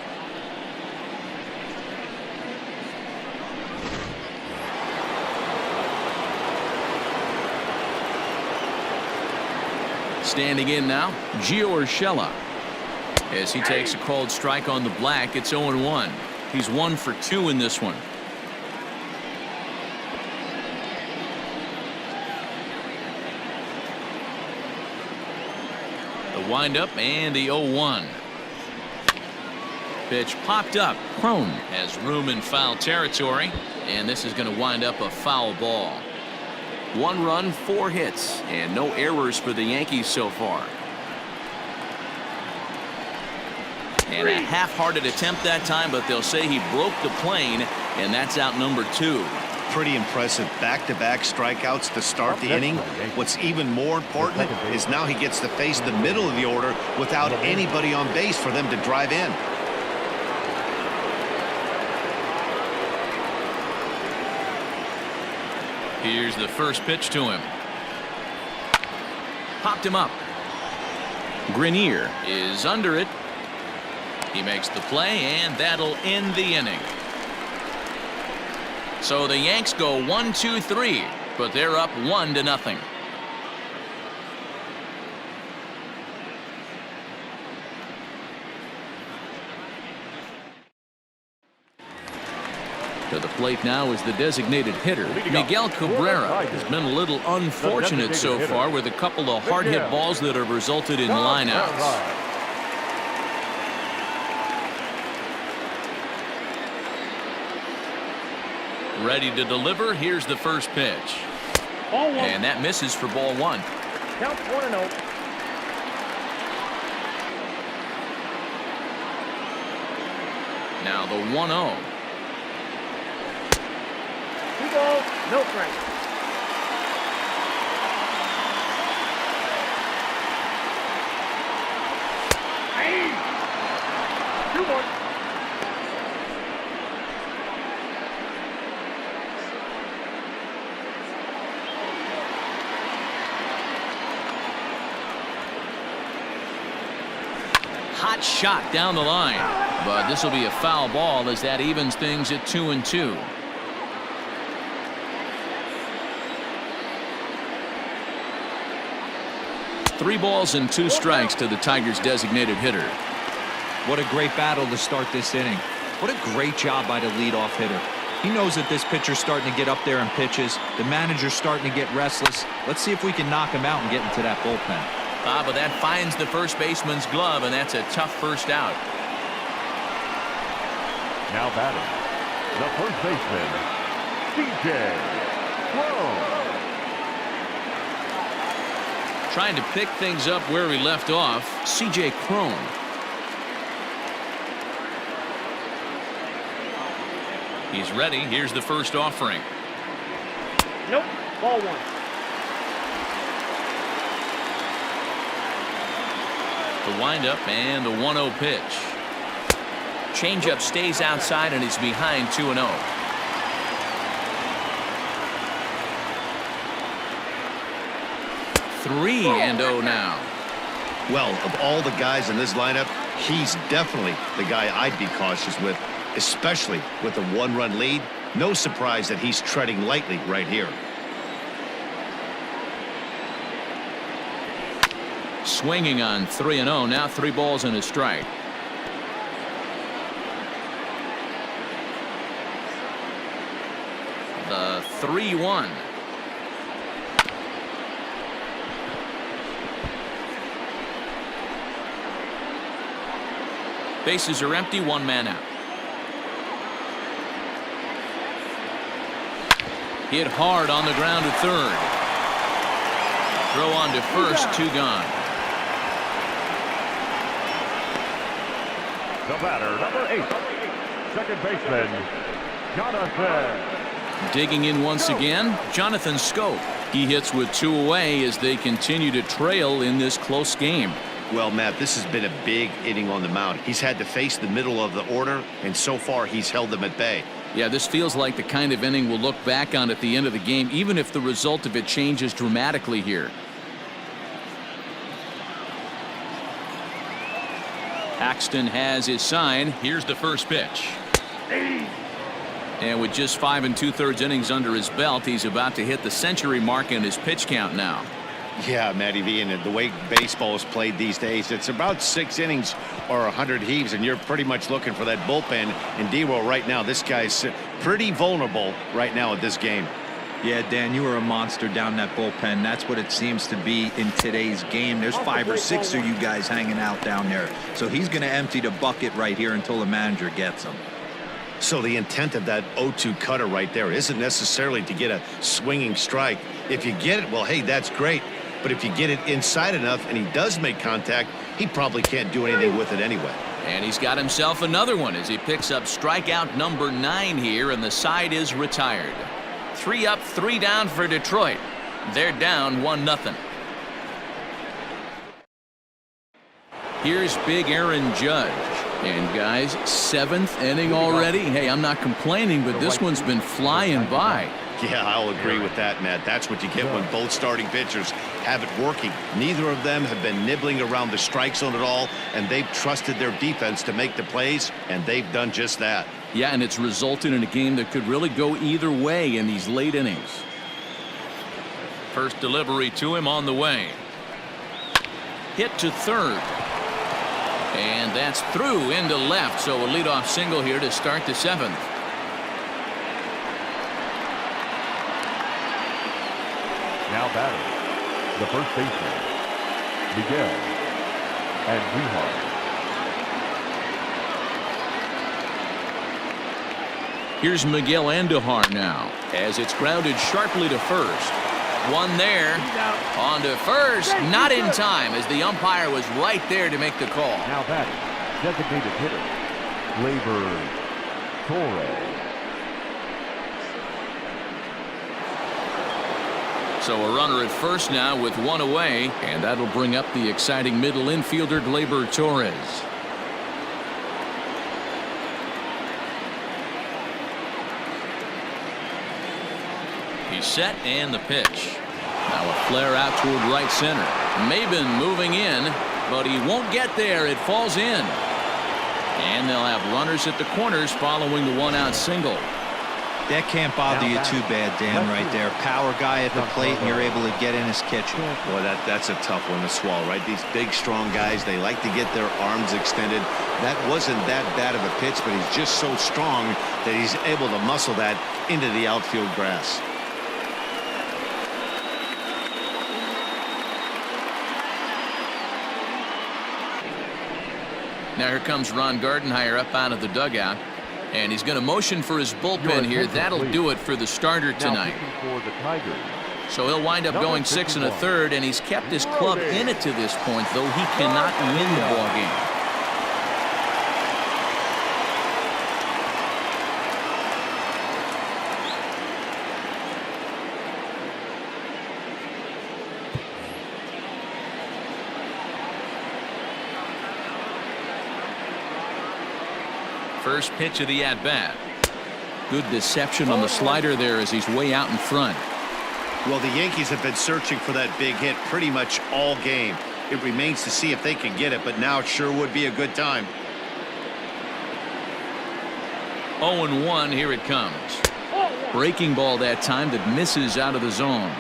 Speaker 1: Standing in now, Gio Urshela. As he takes a called strike on the black, it's 0-1. He's 1 for 2 in this one. The windup and the 0-1. Pitch popped up. Cron has room in foul territory, And this is going to wind up a foul ball. 1 run, 4 hits, and no errors for the Yankees so far. And a half-hearted attempt that time, but they'll say he broke the plane, and that's out number 2.
Speaker 2: Pretty impressive back-to-back strikeouts to start the inning. What's even more important is now he gets to face the middle of the order without anybody on base for them to drive in.
Speaker 1: Here's the first pitch to him. Popped him up. Greiner is under it. He makes the play, and that'll end the inning. So the Yanks go 1-2-3, but they're up 1-0. To the plate now is the designated hitter, Miguel Cabrera. Has been a little unfortunate so far with a couple of hard-hit balls that have resulted in lineouts. Ready to deliver. Here's the first pitch.
Speaker 6: Ball 1.
Speaker 1: And that misses for ball 1.
Speaker 6: Count 1-0.
Speaker 1: Now the 1-0.
Speaker 6: 2 balls, no strikes. Hey! 2-1.
Speaker 1: Hot shot down the line, but this will be a foul ball as that evens things at 2-2. Three balls and 2 strikes to the Tigers' designated hitter.
Speaker 4: What a great battle to start this inning. What a great job by the leadoff hitter. He knows that this pitcher's starting to get up there in pitches. The manager's starting to get restless. Let's see if we can knock him out and get into that bullpen.
Speaker 1: But that finds the first baseman's glove, and that's a tough first out.
Speaker 3: Now batting, the first baseman, DJ Cron.
Speaker 1: Trying to pick things up where he left off, C.J. Cron. He's ready. Here's the first offering.
Speaker 6: Nope. Ball 1.
Speaker 1: The windup and the 1-0 pitch. Changeup stays outside and is behind 2-0. Three and 0 now.
Speaker 2: Well, of all the guys in this lineup, he's definitely the guy I'd be cautious with, especially with a 1-run lead. No surprise that he's treading lightly right here.
Speaker 1: Swinging on 3-0. Now 3 balls and a strike. The 3-1. Bases are empty. 1 man out. Hit hard on the ground to third. Throw on to first. 2 gone.
Speaker 3: The batter, number 8, second baseman, Jonathan.
Speaker 1: Digging in once again, Jonathan Schoop. He hits with 2 away as they continue to trail in this close game.
Speaker 2: Well, Matt, this has been a big inning on the mound. He's had to face the middle of the order, and so far he's held them at bay.
Speaker 1: Yeah, this feels like the kind of inning we'll look back on at the end of the game, even if the result of it changes dramatically here. Paxton has his sign. Here's the first pitch. And with just 5 2/3 innings under his belt, he's about to hit the century mark in his pitch count now.
Speaker 2: Yeah, Matty V, and the way baseball is played these days, it's about 6 innings or 100 heaves, and you're pretty much looking for that bullpen. And D-Roll right now, this guy's pretty vulnerable right now at this game.
Speaker 4: Yeah, Dan, you are a monster down that bullpen. That's what it seems to be in today's game. There's 5 or 6 of you guys hanging out down there. So he's going to empty the bucket right here until the manager gets him.
Speaker 2: So the intent of that 0-2 cutter right there isn't necessarily to get a swinging strike. If you get it, well, hey, that's great. But if you get it inside enough and he does make contact, he probably can't do anything with it anyway.
Speaker 1: And he's got himself another one as he picks up strikeout number 9 here, and the side is retired. 3 up, 3 down for Detroit. They're down 1-0. Here's big Aaron Judge. And guys, 7th inning already. Hey, I'm not complaining, but this one's been flying by.
Speaker 2: Yeah, I'll agree with that, Matt. That's what you get when both starting pitchers have it working. Neither of them have been nibbling around the strike zone at all, and they've trusted their defense to make the plays, and they've done just that.
Speaker 1: Yeah, and it's resulted in a game that could really go either way in these late innings. First delivery to him on the way. Hit to third. And that's through into left, so a leadoff single here to start the 7th.
Speaker 3: Now batting, the first baseman, Miguel Andujar.
Speaker 1: Here's Miguel Andujar now, as it's grounded sharply to first. One there, on to first, not in time, as the umpire was right there to make the call.
Speaker 3: Now batting, designated hitter, Gleyber Torres.
Speaker 1: So a runner at first now with 1 away, and that'll bring up the exciting middle infielder Gleyber Torres. He's set, and the pitch. Now a flare out toward right center. Maybin moving in, but he won't get there. It falls in. And they'll have runners at the corners following the 1-out single.
Speaker 4: That can't bother you too bad, Dan, right there. Power guy at the plate, and you're able to get in his kitchen.
Speaker 2: Boy, that's a tough one to swallow, right? These big, strong guys, they like to get their arms extended. That wasn't that bad of a pitch, but he's just so strong that he's able to muscle that into the outfield grass.
Speaker 1: Now here comes Ron Gardenhire up out of the dugout, and he's going to motion for his bullpen here. That'll do it for the starter tonight. So he'll wind up going 6 1/3, and he's kept his club in it to this point, though he cannot win the ball game. First pitch of the at-bat. Good deception on the slider there as he's way out in front.
Speaker 2: Well, the Yankees have been searching for that big hit pretty much all game. It remains to see if they can get it, but now it sure would be a good time.
Speaker 1: 0-1, here it comes. Breaking ball that time that misses out of the zone.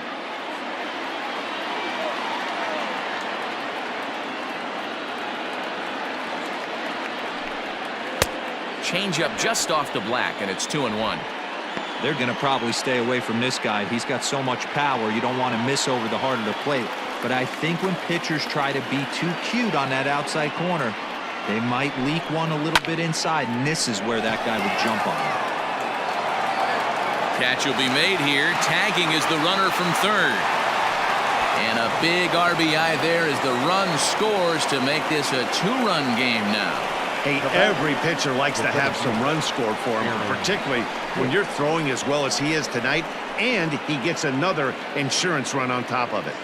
Speaker 1: Changeup just off the black, and it's 2-1.
Speaker 4: They're going to probably stay away from this guy. He's got so much power, you don't want to miss over the heart of the plate. But I think when pitchers try to be too cute on that outside corner, they might leak one a little bit inside, and this is where that guy would jump on him.
Speaker 1: Catch will be made here. Tagging is the runner from third. And a big RBI there as the run scores to make this a 2-run game now.
Speaker 2: Hey, every pitcher likes to have some runs scored for him, particularly when you're throwing as well as he is tonight, and he gets another insurance run on top of it.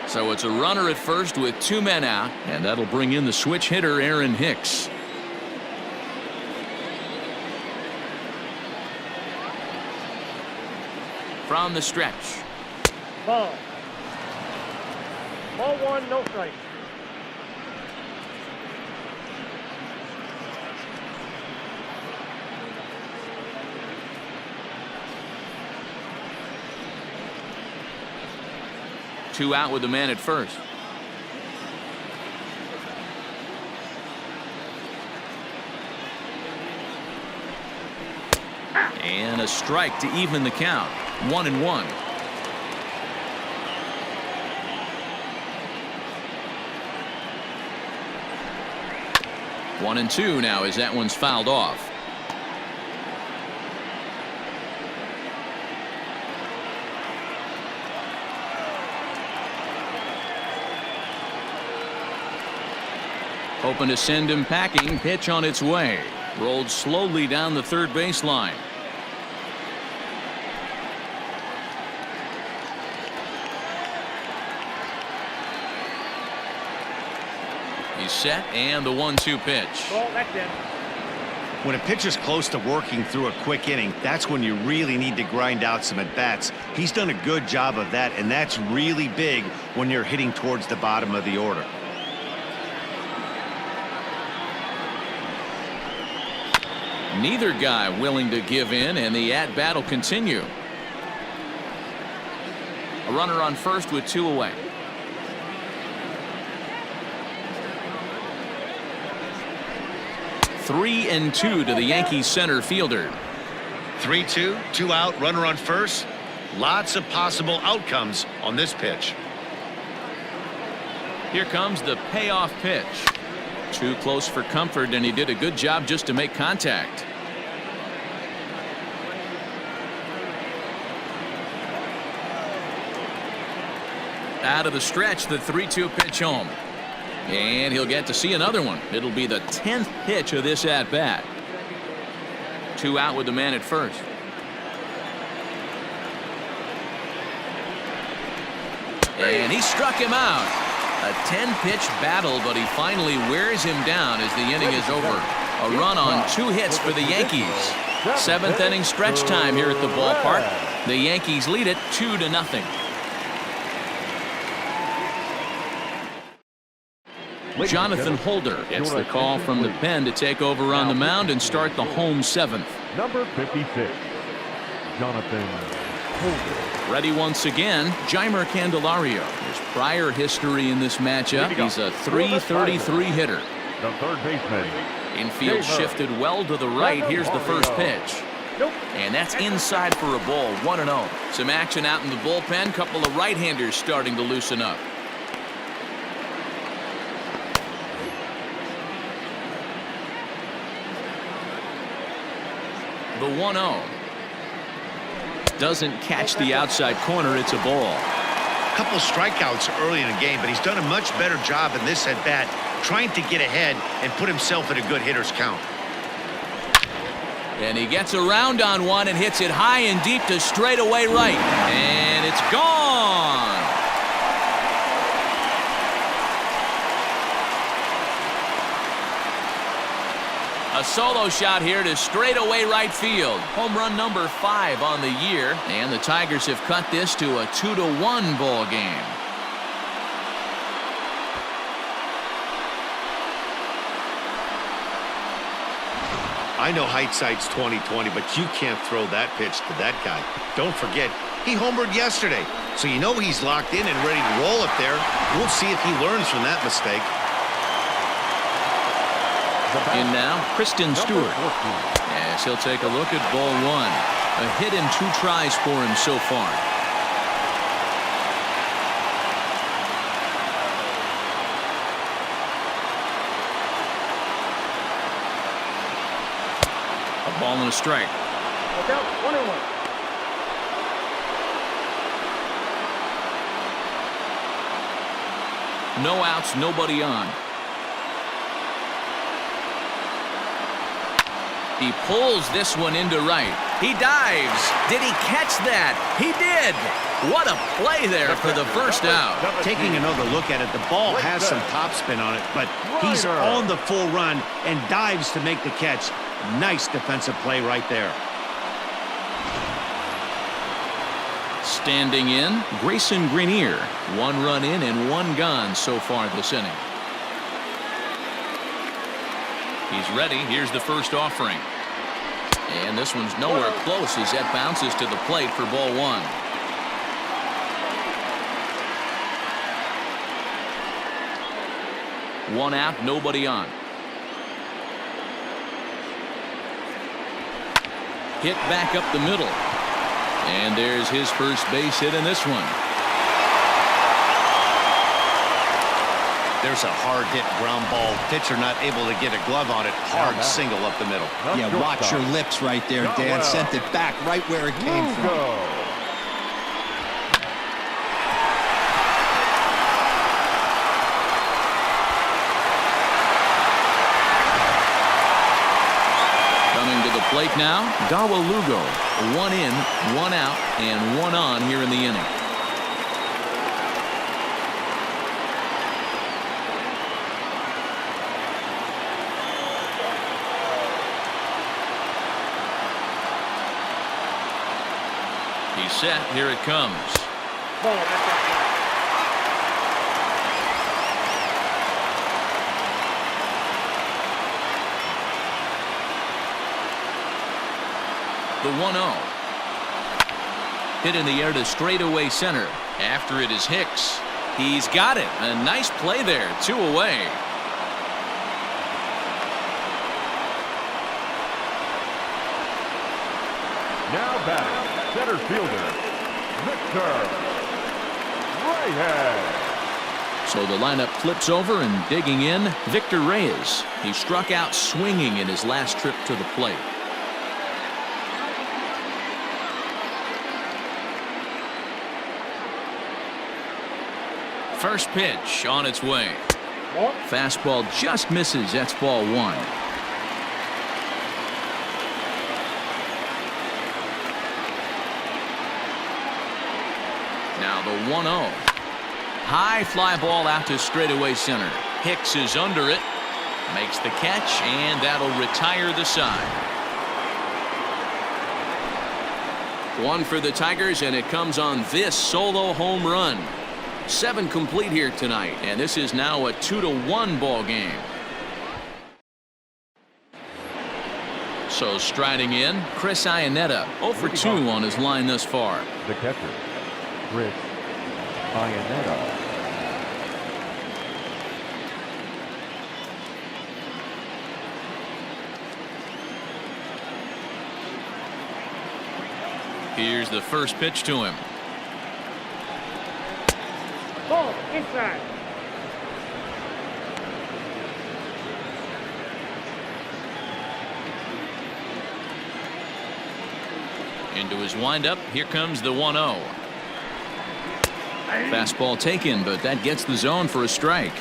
Speaker 1: So it's a runner at first with 2 men out, and that'll bring in the switch hitter Aaron Hicks. From the stretch.
Speaker 6: Ball. Ball 1, no strike.
Speaker 1: Two out with the man at first. And a strike to even the count. 1-1. One and two now as that one's fouled off. Hoping to send him packing. Pitch on its way. Rolled slowly down the third baseline. He's set, and the 1-2 pitch.
Speaker 6: Ball, that's in.
Speaker 2: When a pitcher's close to working through a quick inning, that's when you really need to grind out some at-bats. He's done a good job of that, and that's really big when you're hitting towards the bottom of the order.
Speaker 1: Neither guy willing to give in, and the at-bat will continue. A runner on first with 2 away. Three and 2 to the Yankees center fielder.
Speaker 2: 3-2, 2 out, runner on first. Lots of possible outcomes on this pitch.
Speaker 1: Here comes the payoff pitch. Too close for comfort, and he did a good job just to make contact. Out of the stretch, the 3-2 pitch home. And he'll get to see another one. It'll be the 10th pitch of this at-bat. 2 out with the man at first. And he struck him out. A 10-pitch battle, but he finally wears him down as the inning is over. A run on 2 hits for the Yankees. 7th inning stretch time here at the ballpark. The Yankees lead it 2-0. Jonathan Holder gets the call from the pen to take over on the mound and start the home 7th.
Speaker 3: Number 56, Jonathan Holder.
Speaker 1: Ready once again, Jeimer Candelario. His prior history in this matchup, he's a .333 hitter.
Speaker 3: The third baseman.
Speaker 1: Infield shifted well to the right. Here's the first pitch. And that's inside for a ball, 1-0. Some action out in the bullpen. Couple of right-handers starting to loosen up. The 1-0 doesn't catch the outside corner. It's a ball.
Speaker 2: A couple strikeouts early in the game, but he's done a much better job in this at-bat trying to get ahead and put himself in a good hitter's count.
Speaker 1: And he gets around on one and hits it high and deep to straightaway right. And it's gone. A solo shot here to straightaway right field. Home run number 5 on the year. And the Tigers have cut this to a 2-1 ball game.
Speaker 2: I know hindsight's 20/20, but you can't throw that pitch to that guy. Don't forget, he homered yesterday, so you know he's locked in and ready to roll up there. We'll see if he learns from that mistake.
Speaker 1: In now, Christin Stewart. Yes, he'll take a look at ball 1. A hit in 2 tries for him so far. A ball and a strike.
Speaker 6: Look out, 1-1.
Speaker 1: No outs, nobody on. He pulls this one into right. He dives. Did he catch that? He did. What a play there for the first out.
Speaker 2: Taking another look at it, the ball has some topspin on it, but he's on the full run and dives to make the catch. Nice defensive play right there.
Speaker 1: Standing in, Grayson Greiner. 1 run in and 1 gone so far this inning. He's ready. Here's the first offering. And this one's nowhere close as that bounces to the plate for ball 1. One out, nobody on. Hit back up the middle. And there's his first base hit in this one.
Speaker 2: There's a hard hit ground ball. Pitcher not able to get a glove on it. Hard single up the middle.
Speaker 4: Yeah, watch your lips right there, Dan. Sent it back right where it came from.
Speaker 1: plate now, Dawel Lugo. 1 in, 1 out, and 1 on here in the inning. He's set. Here it comes.
Speaker 6: Ball, that's that.
Speaker 1: The 1-0. Hit in the air to straightaway center. After it is Hicks. He's got it. A nice play there. 2 away.
Speaker 3: Now batting, center fielder, Reyes.
Speaker 1: So the lineup flips over and digging in, Victor Reyes. He struck out swinging in his last trip to the plate. First pitch on its way. Fastball just misses. That's ball 1. Now the 1-0. High fly ball out to straightaway center. Hicks is under it. Makes the catch, and that'll retire the side. 1 for the Tigers, and it comes on this solo home run. 7 complete here tonight, and this is now a 2-1 ball game. So striding in, Chris Iannetta, 0 for 2 on his line thus far.
Speaker 3: The catcher, Chris Iannetta.
Speaker 1: Here's the first pitch to him.
Speaker 6: Ball, inside.
Speaker 1: Into his windup. Here comes the 1-0. Fastball taken, but that gets the zone for a strike.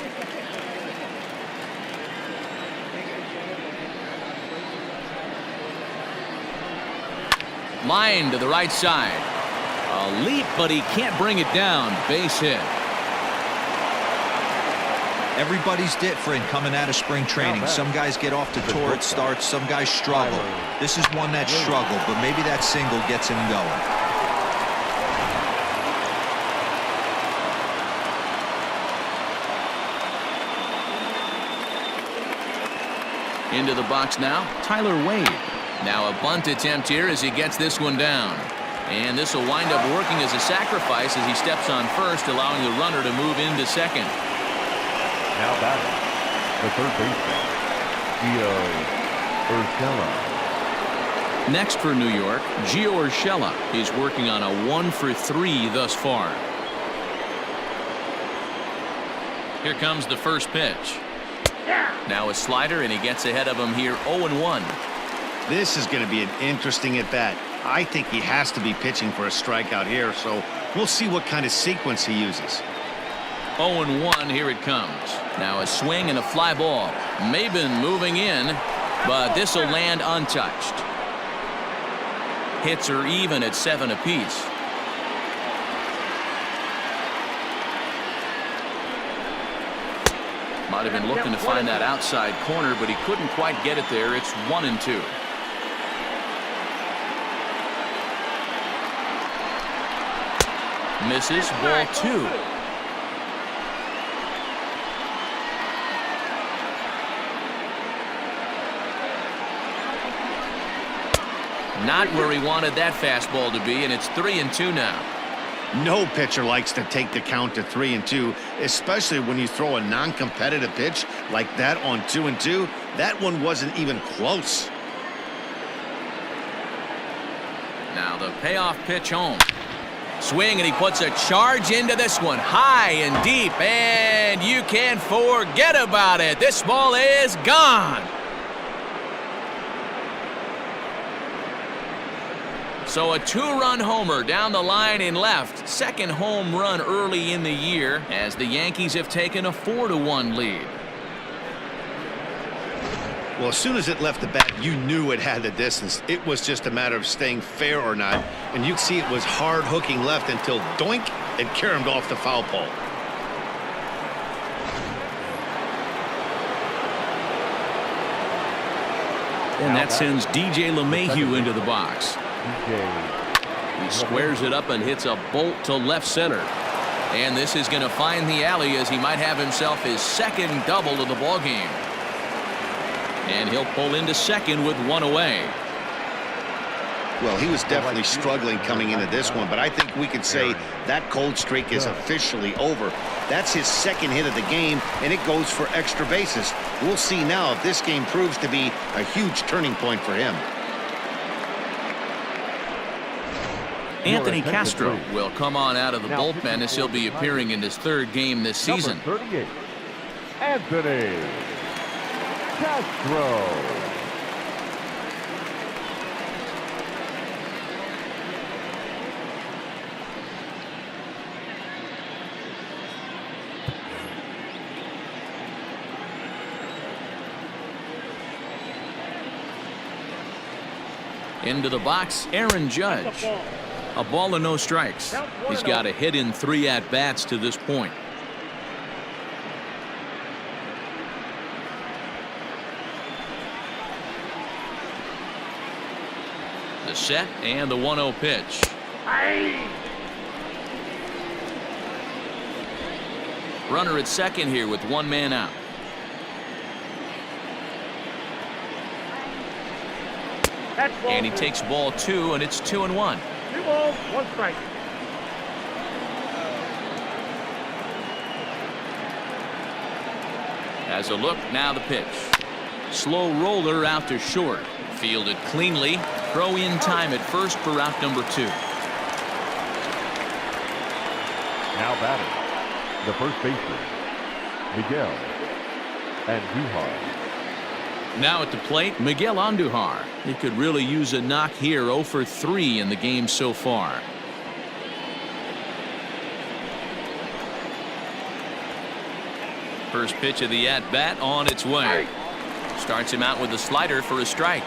Speaker 1: Line to the right side. A leap, but he can't bring it down. Base hit.
Speaker 4: Everybody's different coming out of spring training. Some guys get off to torrid starts. Some guys struggle. This is one that struggled, but maybe that single gets him going.
Speaker 1: Into the box now, Tyler Wade. Now a bunt attempt here as he gets this one down. And this will wind up working as a sacrifice as he steps on first, allowing the runner to move into second.
Speaker 3: Now batting, the third baseman, Gio Urshela.
Speaker 1: Next for New York, Gio Urshela. He's working on a 1 for 3 thus far. Here comes the first pitch. Now a slider, and he gets ahead of him here 0-1.
Speaker 2: This is going to be an interesting at-bat. I think he has to be pitching for a strikeout here, so we'll see what kind of sequence he uses.
Speaker 1: 0-1, here it comes. Now a swing and a fly ball. Maybin moving in, but this will land untouched. Hits are even at 7 apiece. Might have been looking to find that outside corner, but he couldn't quite get it there. It's 1-2. Misses, ball 2. Not where he wanted that fastball to be, and it's 3-2 now.
Speaker 2: No pitcher likes to take the count to 3-2, especially when you throw a non-competitive pitch like that on 2-2. That one wasn't even close.
Speaker 1: Now the payoff pitch home. Swing, and he puts a charge into this one, high and deep, and you can't forget about it. This ball is gone. So a 2-run homer down the line in left. Second home run early in the year as the Yankees have taken a 4-1 lead.
Speaker 2: Well, as soon as it left the bat, you knew it had the distance. It was just a matter of staying fair or not. And you could see it was hard hooking left until doink, it caromed off the foul pole.
Speaker 1: And that sends DJ LeMahieu into the box. He squares it up and hits a bolt to left center. And this is going to find the alley as he might have himself his second double of the ball game. And he'll pull into second with one away.
Speaker 2: Well, he was definitely struggling coming into this one, but I think we could say that cold streak is officially over. That's his second hit of the game, and it goes for extra bases. We'll see now if this game proves to be a huge turning point for him.
Speaker 1: Anthony Castro will come on out of the bullpen as he'll be appearing in his third game this season.
Speaker 3: Number 38, Anthony Castro.
Speaker 1: Into the box, Aaron Judge. A ball and no strikes. He's got a hit in 3 at-bats to this point. The set and the 1-0 pitch. Runner at second here with 1 man out. And he takes ball 2, and it's 2-1.
Speaker 6: 2 balls, 1 strike.
Speaker 1: As a look, now the pitch. Slow roller out to short. Fielded cleanly. Throw in time at first for out number 2.
Speaker 3: Now batting, the first baseman, Miguel Andujar.
Speaker 1: Now at the plate, Miguel Andujar. He could really use a knock here. 0 for 3 in the game so far. First pitch of the at-bat on its way. Starts him out with a slider for a strike.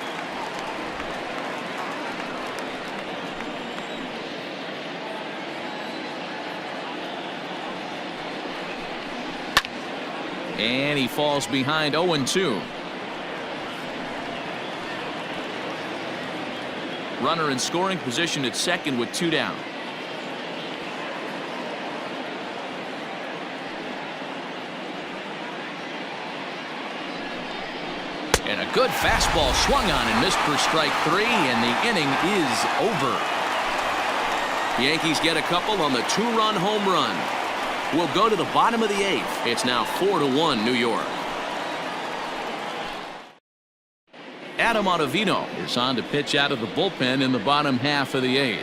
Speaker 1: And he falls behind 0-2. Runner in scoring position at second with 2 down. And a good fastball swung on and missed for strike 3, and the inning is over. The Yankees get a couple on the 2-run home run. We'll go to the bottom of the 8th. It's now 4-1 New York. Adam Ottavino is on to pitch out of the bullpen in the bottom half of the 8th.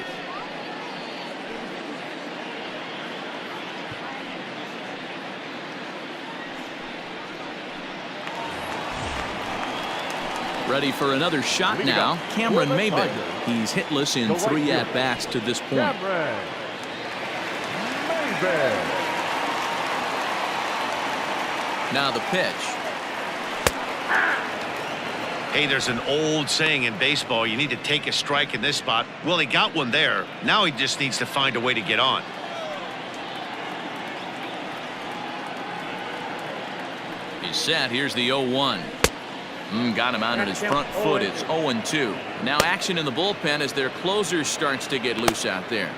Speaker 1: Ready for another shot now, Cameron Maybin. He's hitless in 3 at-bats to this point. Now the pitch.
Speaker 2: Hey, there's an old saying in baseball, you need to take a strike in this spot. Well, he got one there. Now he just needs to find a way to get on.
Speaker 1: He's set. Here's the 0-1. Got him out on his front foot. It's 0-2. Now action in the bullpen as their closer starts to get loose out there.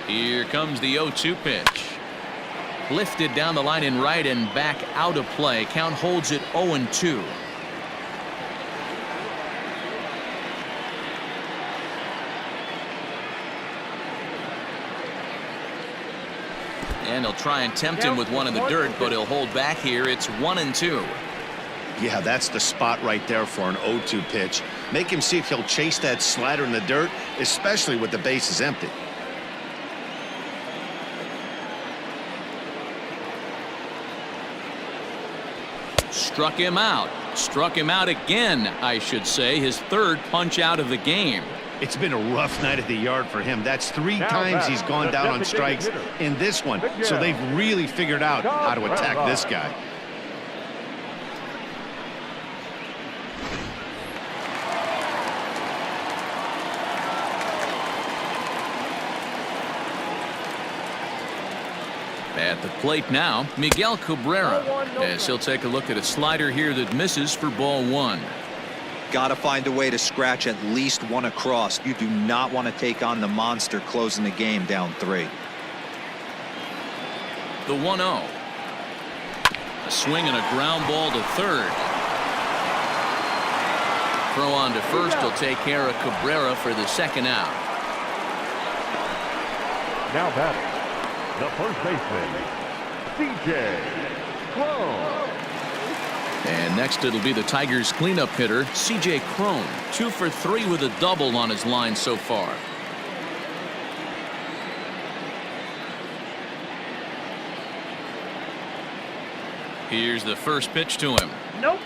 Speaker 1: Here comes the 0-2 pitch. Lifted down the line in right and back out of play. Count holds it 0-2. And he'll try and tempt him with one in the dirt, but he'll hold back here. It's 1-2.
Speaker 2: Yeah, that's the spot right there for an 0-2 pitch. Make him see if he'll chase that slider in the dirt, especially with the bases empty.
Speaker 1: Struck him out. Struck him out again, I should say. His 3rd punch out of the game.
Speaker 2: It's been a rough night at the yard for him. That's 3
Speaker 6: Now
Speaker 2: times he's
Speaker 6: batter,
Speaker 2: gone
Speaker 6: the
Speaker 2: down on
Speaker 6: designated
Speaker 2: strikes
Speaker 6: hitter,
Speaker 2: in this one.
Speaker 6: Miguel
Speaker 2: So they've really figured out how to attack
Speaker 6: Cabrera.
Speaker 2: this guy.
Speaker 1: At the plate now, Miguel Cabrera, as he'll take a look at a slider here that misses for ball 1.
Speaker 4: Got to find a way to scratch at least one across. You do not want to take on the monster closing the game down 3.
Speaker 1: The 1-0. A swing and a ground ball to third. Throw on to first will take care of Cabrera for the second out.
Speaker 3: Now batting, the first baseman, CJ Cron.
Speaker 1: And next it'll be the Tigers cleanup hitter, CJ Cron. 2 for 3 with a double on his line so far. Here's the first pitch to him.
Speaker 6: Nope.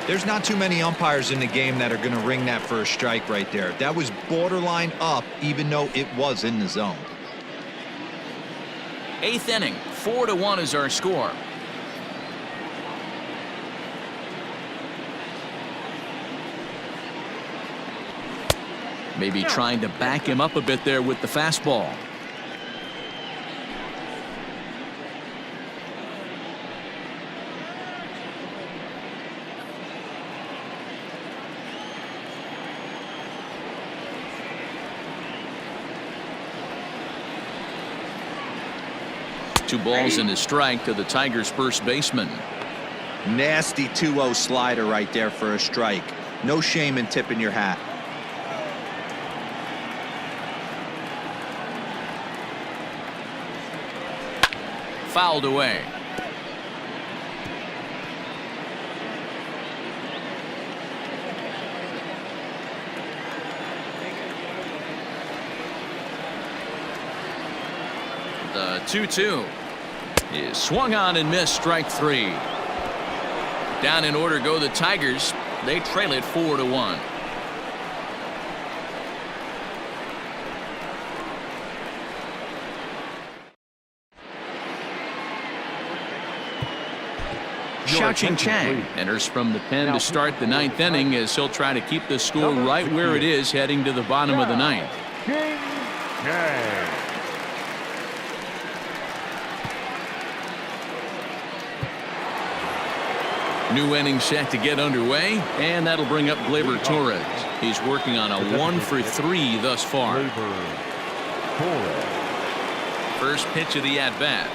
Speaker 4: There's not too many umpires in the game that are going to ring that first strike right there. That was borderline up, even though it was in the zone.
Speaker 1: 8th inning, 4-1 is our score. Maybe trying to back him up a bit there with the fastball. Two balls and a strike to the Tigers' first baseman.
Speaker 4: Nasty 2-0 slider right there for a strike. No shame in tipping your hat.
Speaker 1: Fouled away. The 2-2 is swung on and missed, strike 3. Down in order go the Tigers. They trail it 4-1. Xiaoqing Chang enters from the pen to start the 9th inning as he'll try to keep the score right where it is heading to the bottom of the 9th. New inning set to get underway, and that'll bring up Gleyber Torres. He's working on a 1 for 3 thus far. First pitch of the at-bat.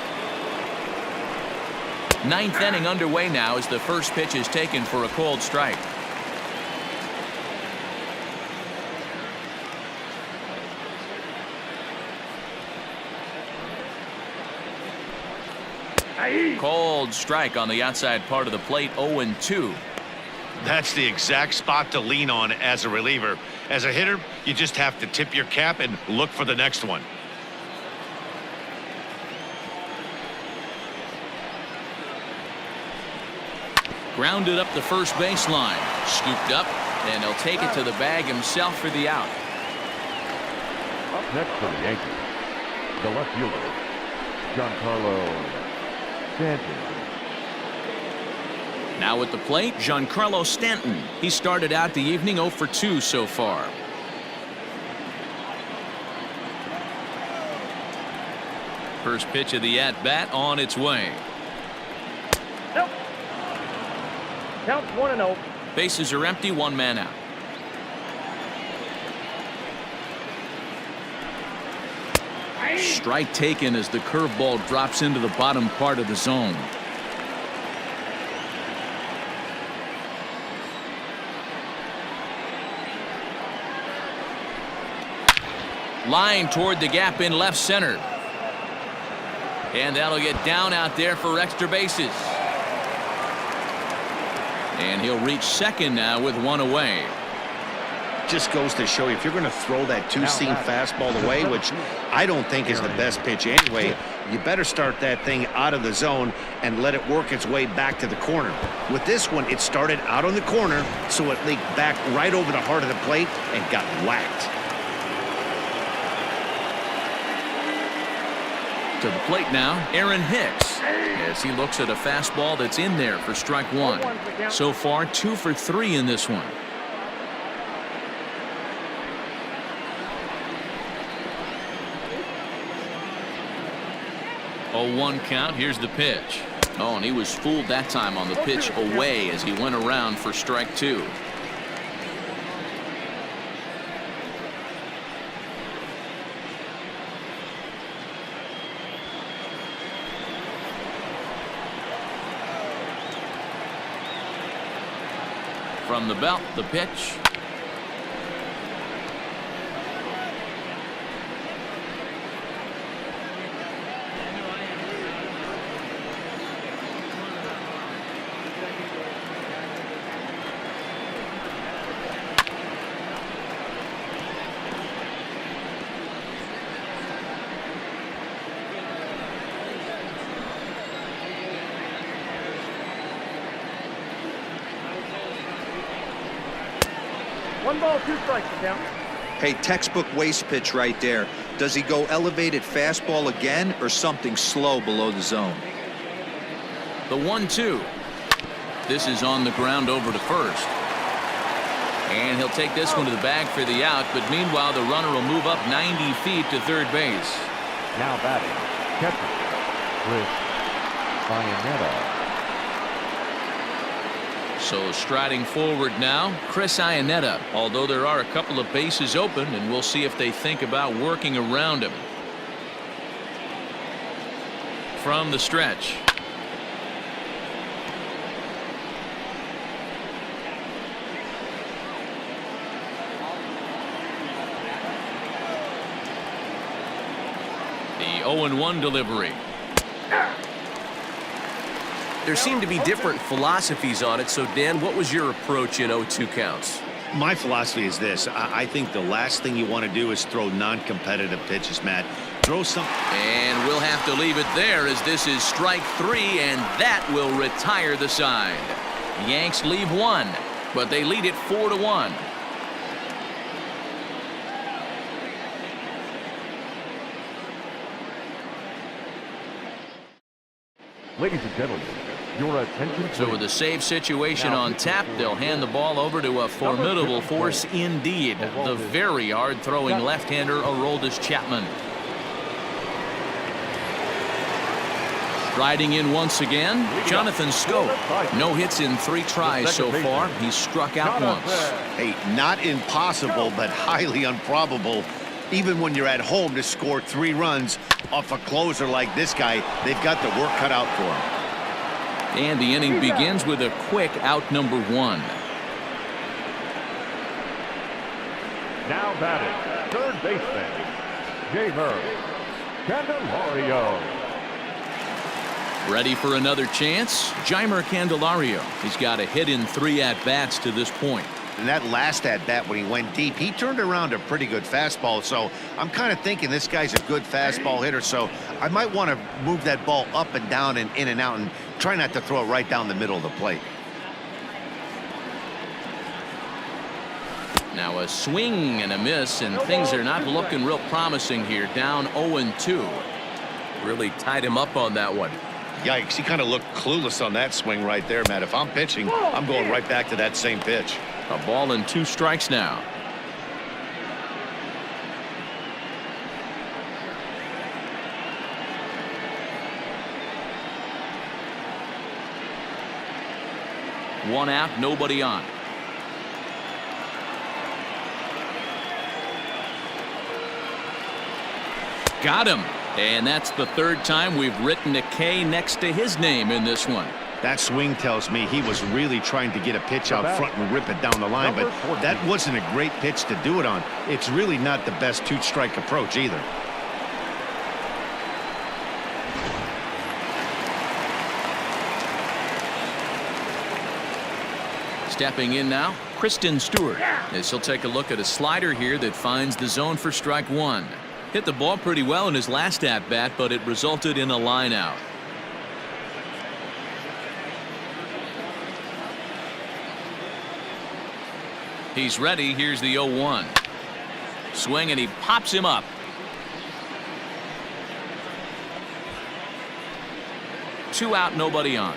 Speaker 1: 9th inning underway now as the first pitch is taken for a called strike. Called strike on the outside part of the plate. 0-2.
Speaker 2: That's the exact spot to lean on as a reliever. As a hitter, you just have to tip your cap and look for the next one.
Speaker 1: Grounded up the first baseline. Scooped up, and he'll take it to the bag himself for the out.
Speaker 3: Up next for the Yankees, the left fielder, Giancarlo Stanton.
Speaker 1: Now at the plate, Giancarlo Stanton. He started out the evening 0 for 2 so far. First pitch of the at-bat on its way.
Speaker 6: Nope. Count 1-0.
Speaker 1: Bases are empty, 1 man out. Strike taken as the curveball drops into the bottom part of the zone. Line toward the gap in left center. And that'll get down out there for extra bases. And he'll reach second now with 1 away.
Speaker 2: just goes to show you, if you're going to throw that two-seam fastball away, which I don't think is the best pitch anyway, you better start that thing out of the zone and let it work its way back to the corner. With this one, it started out on the corner, so it leaked back right over the heart of the plate and got whacked.
Speaker 1: To the plate now, Aaron Hicks, as he looks at a fastball that's in there for strike one. So far, 2 for 3 in this one. Oh, 1 count. Here's the pitch. Oh, and he was fooled that time on the pitch away as he went around for strike 2. From the belt, the pitch.
Speaker 6: One ball, 2 strikes, count.
Speaker 4: Hey, textbook waste pitch right there. Does he go elevated fastball again or something slow below the zone?
Speaker 1: The 1-2. This is on the ground over to first. And he'll take this one to the bag for the out, but meanwhile the runner will move up 90 feet to third base.
Speaker 3: Now batting, catcher, Iannetta.
Speaker 1: So striding forward now, Chris Iannetta, although there are a couple of bases open, and we'll see if they think about working around him. From the stretch. The 0-1 delivery.
Speaker 5: There seem to be different philosophies on it. So, Dan, what was your approach in 0-2 counts?
Speaker 2: My philosophy is this. I think the last thing you want to do is throw non-competitive pitches, Matt. Throw some.
Speaker 1: And we'll have to leave it there as this is strike 3, and that will retire the side. Yanks leave 1, but they lead it 4-1.
Speaker 3: Ladies and gentlemen, your attention.
Speaker 1: So with a save situation on tap, they'll hand the ball over to a formidable force indeed, the very hard-throwing left-hander Aroldis Chapman. Riding in once again, Jonathan Schoop. No hits in 3 tries so far. He's struck out once.
Speaker 2: Hey, not impossible, but highly improbable. Even when you're at home to score 3 runs off a closer like this guy, they've got the work cut out for him.
Speaker 1: And the inning begins with a quick out number 1.
Speaker 3: Now batting, third baseman, Jeimer Candelario.
Speaker 1: Ready for another chance? Jeimer Candelario. He's got a hit in 3 at-bats to this point.
Speaker 2: And that last at-bat when he went deep, he turned around a pretty good fastball. So I'm kind of thinking this guy's a good fastball hitter. So I might want to move that ball up and down and in and out and try not to throw it right down the middle of the plate.
Speaker 1: Now a swing and a miss, and things are not looking real promising here. Down 0-2.
Speaker 5: Really tied him up on that one.
Speaker 2: Yikes, he kind of looked clueless on that swing right there, Matt. If I'm pitching, I'm going right back to that same pitch.
Speaker 1: A ball and 2 strikes now. One out, nobody on. Got him. And that's the 3rd time we've written a K next to his name in this one.
Speaker 2: That swing tells me he was really trying to get a pitch out front and rip it down the line, but that wasn't a great pitch to do it on. It's really not the best 2-strike approach either.
Speaker 1: Stepping in now, Christin Stewart. As he'll take a look at a slider here that finds the zone for strike one. Hit the ball pretty well in his last at-bat, but it resulted in a line out. He's ready. Here's the 0-1. Swing, and he pops him up. 2 out, nobody on.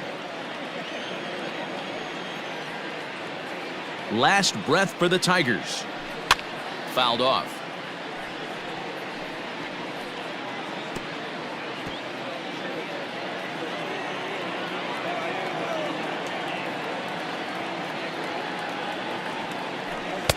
Speaker 1: Last breath for the Tigers. Fouled off.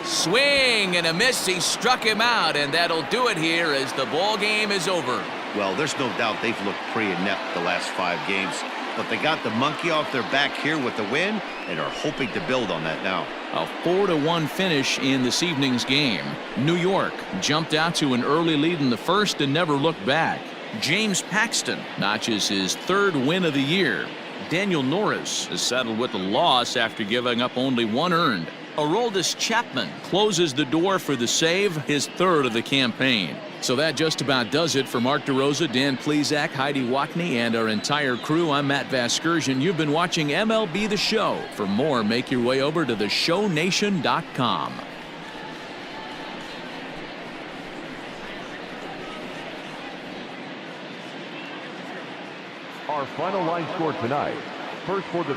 Speaker 1: Swing and a miss. He struck him out, and that'll do it here as the ball game is over.
Speaker 2: Well, there's no doubt they've looked pretty inept the last 5 games, but they got the monkey off their back here with the win and are hoping to build on that now.
Speaker 1: A 4-1 finish in this evening's game. New York jumped out to an early lead in the first and never looked back. James Paxton notches his 3rd win of the year. Daniel Norris is settled with a loss after giving up only 1 earned. Aroldis Chapman closes the door for the save, his 3rd of the campaign. So that just about does it for Mark DeRosa, Dan Plesac, Heidi Watney, and our entire crew. I'm Matt Vasgersian. You've been watching MLB The Show. For more, make your way over to theshownation.com.
Speaker 3: Our final line score tonight. First for the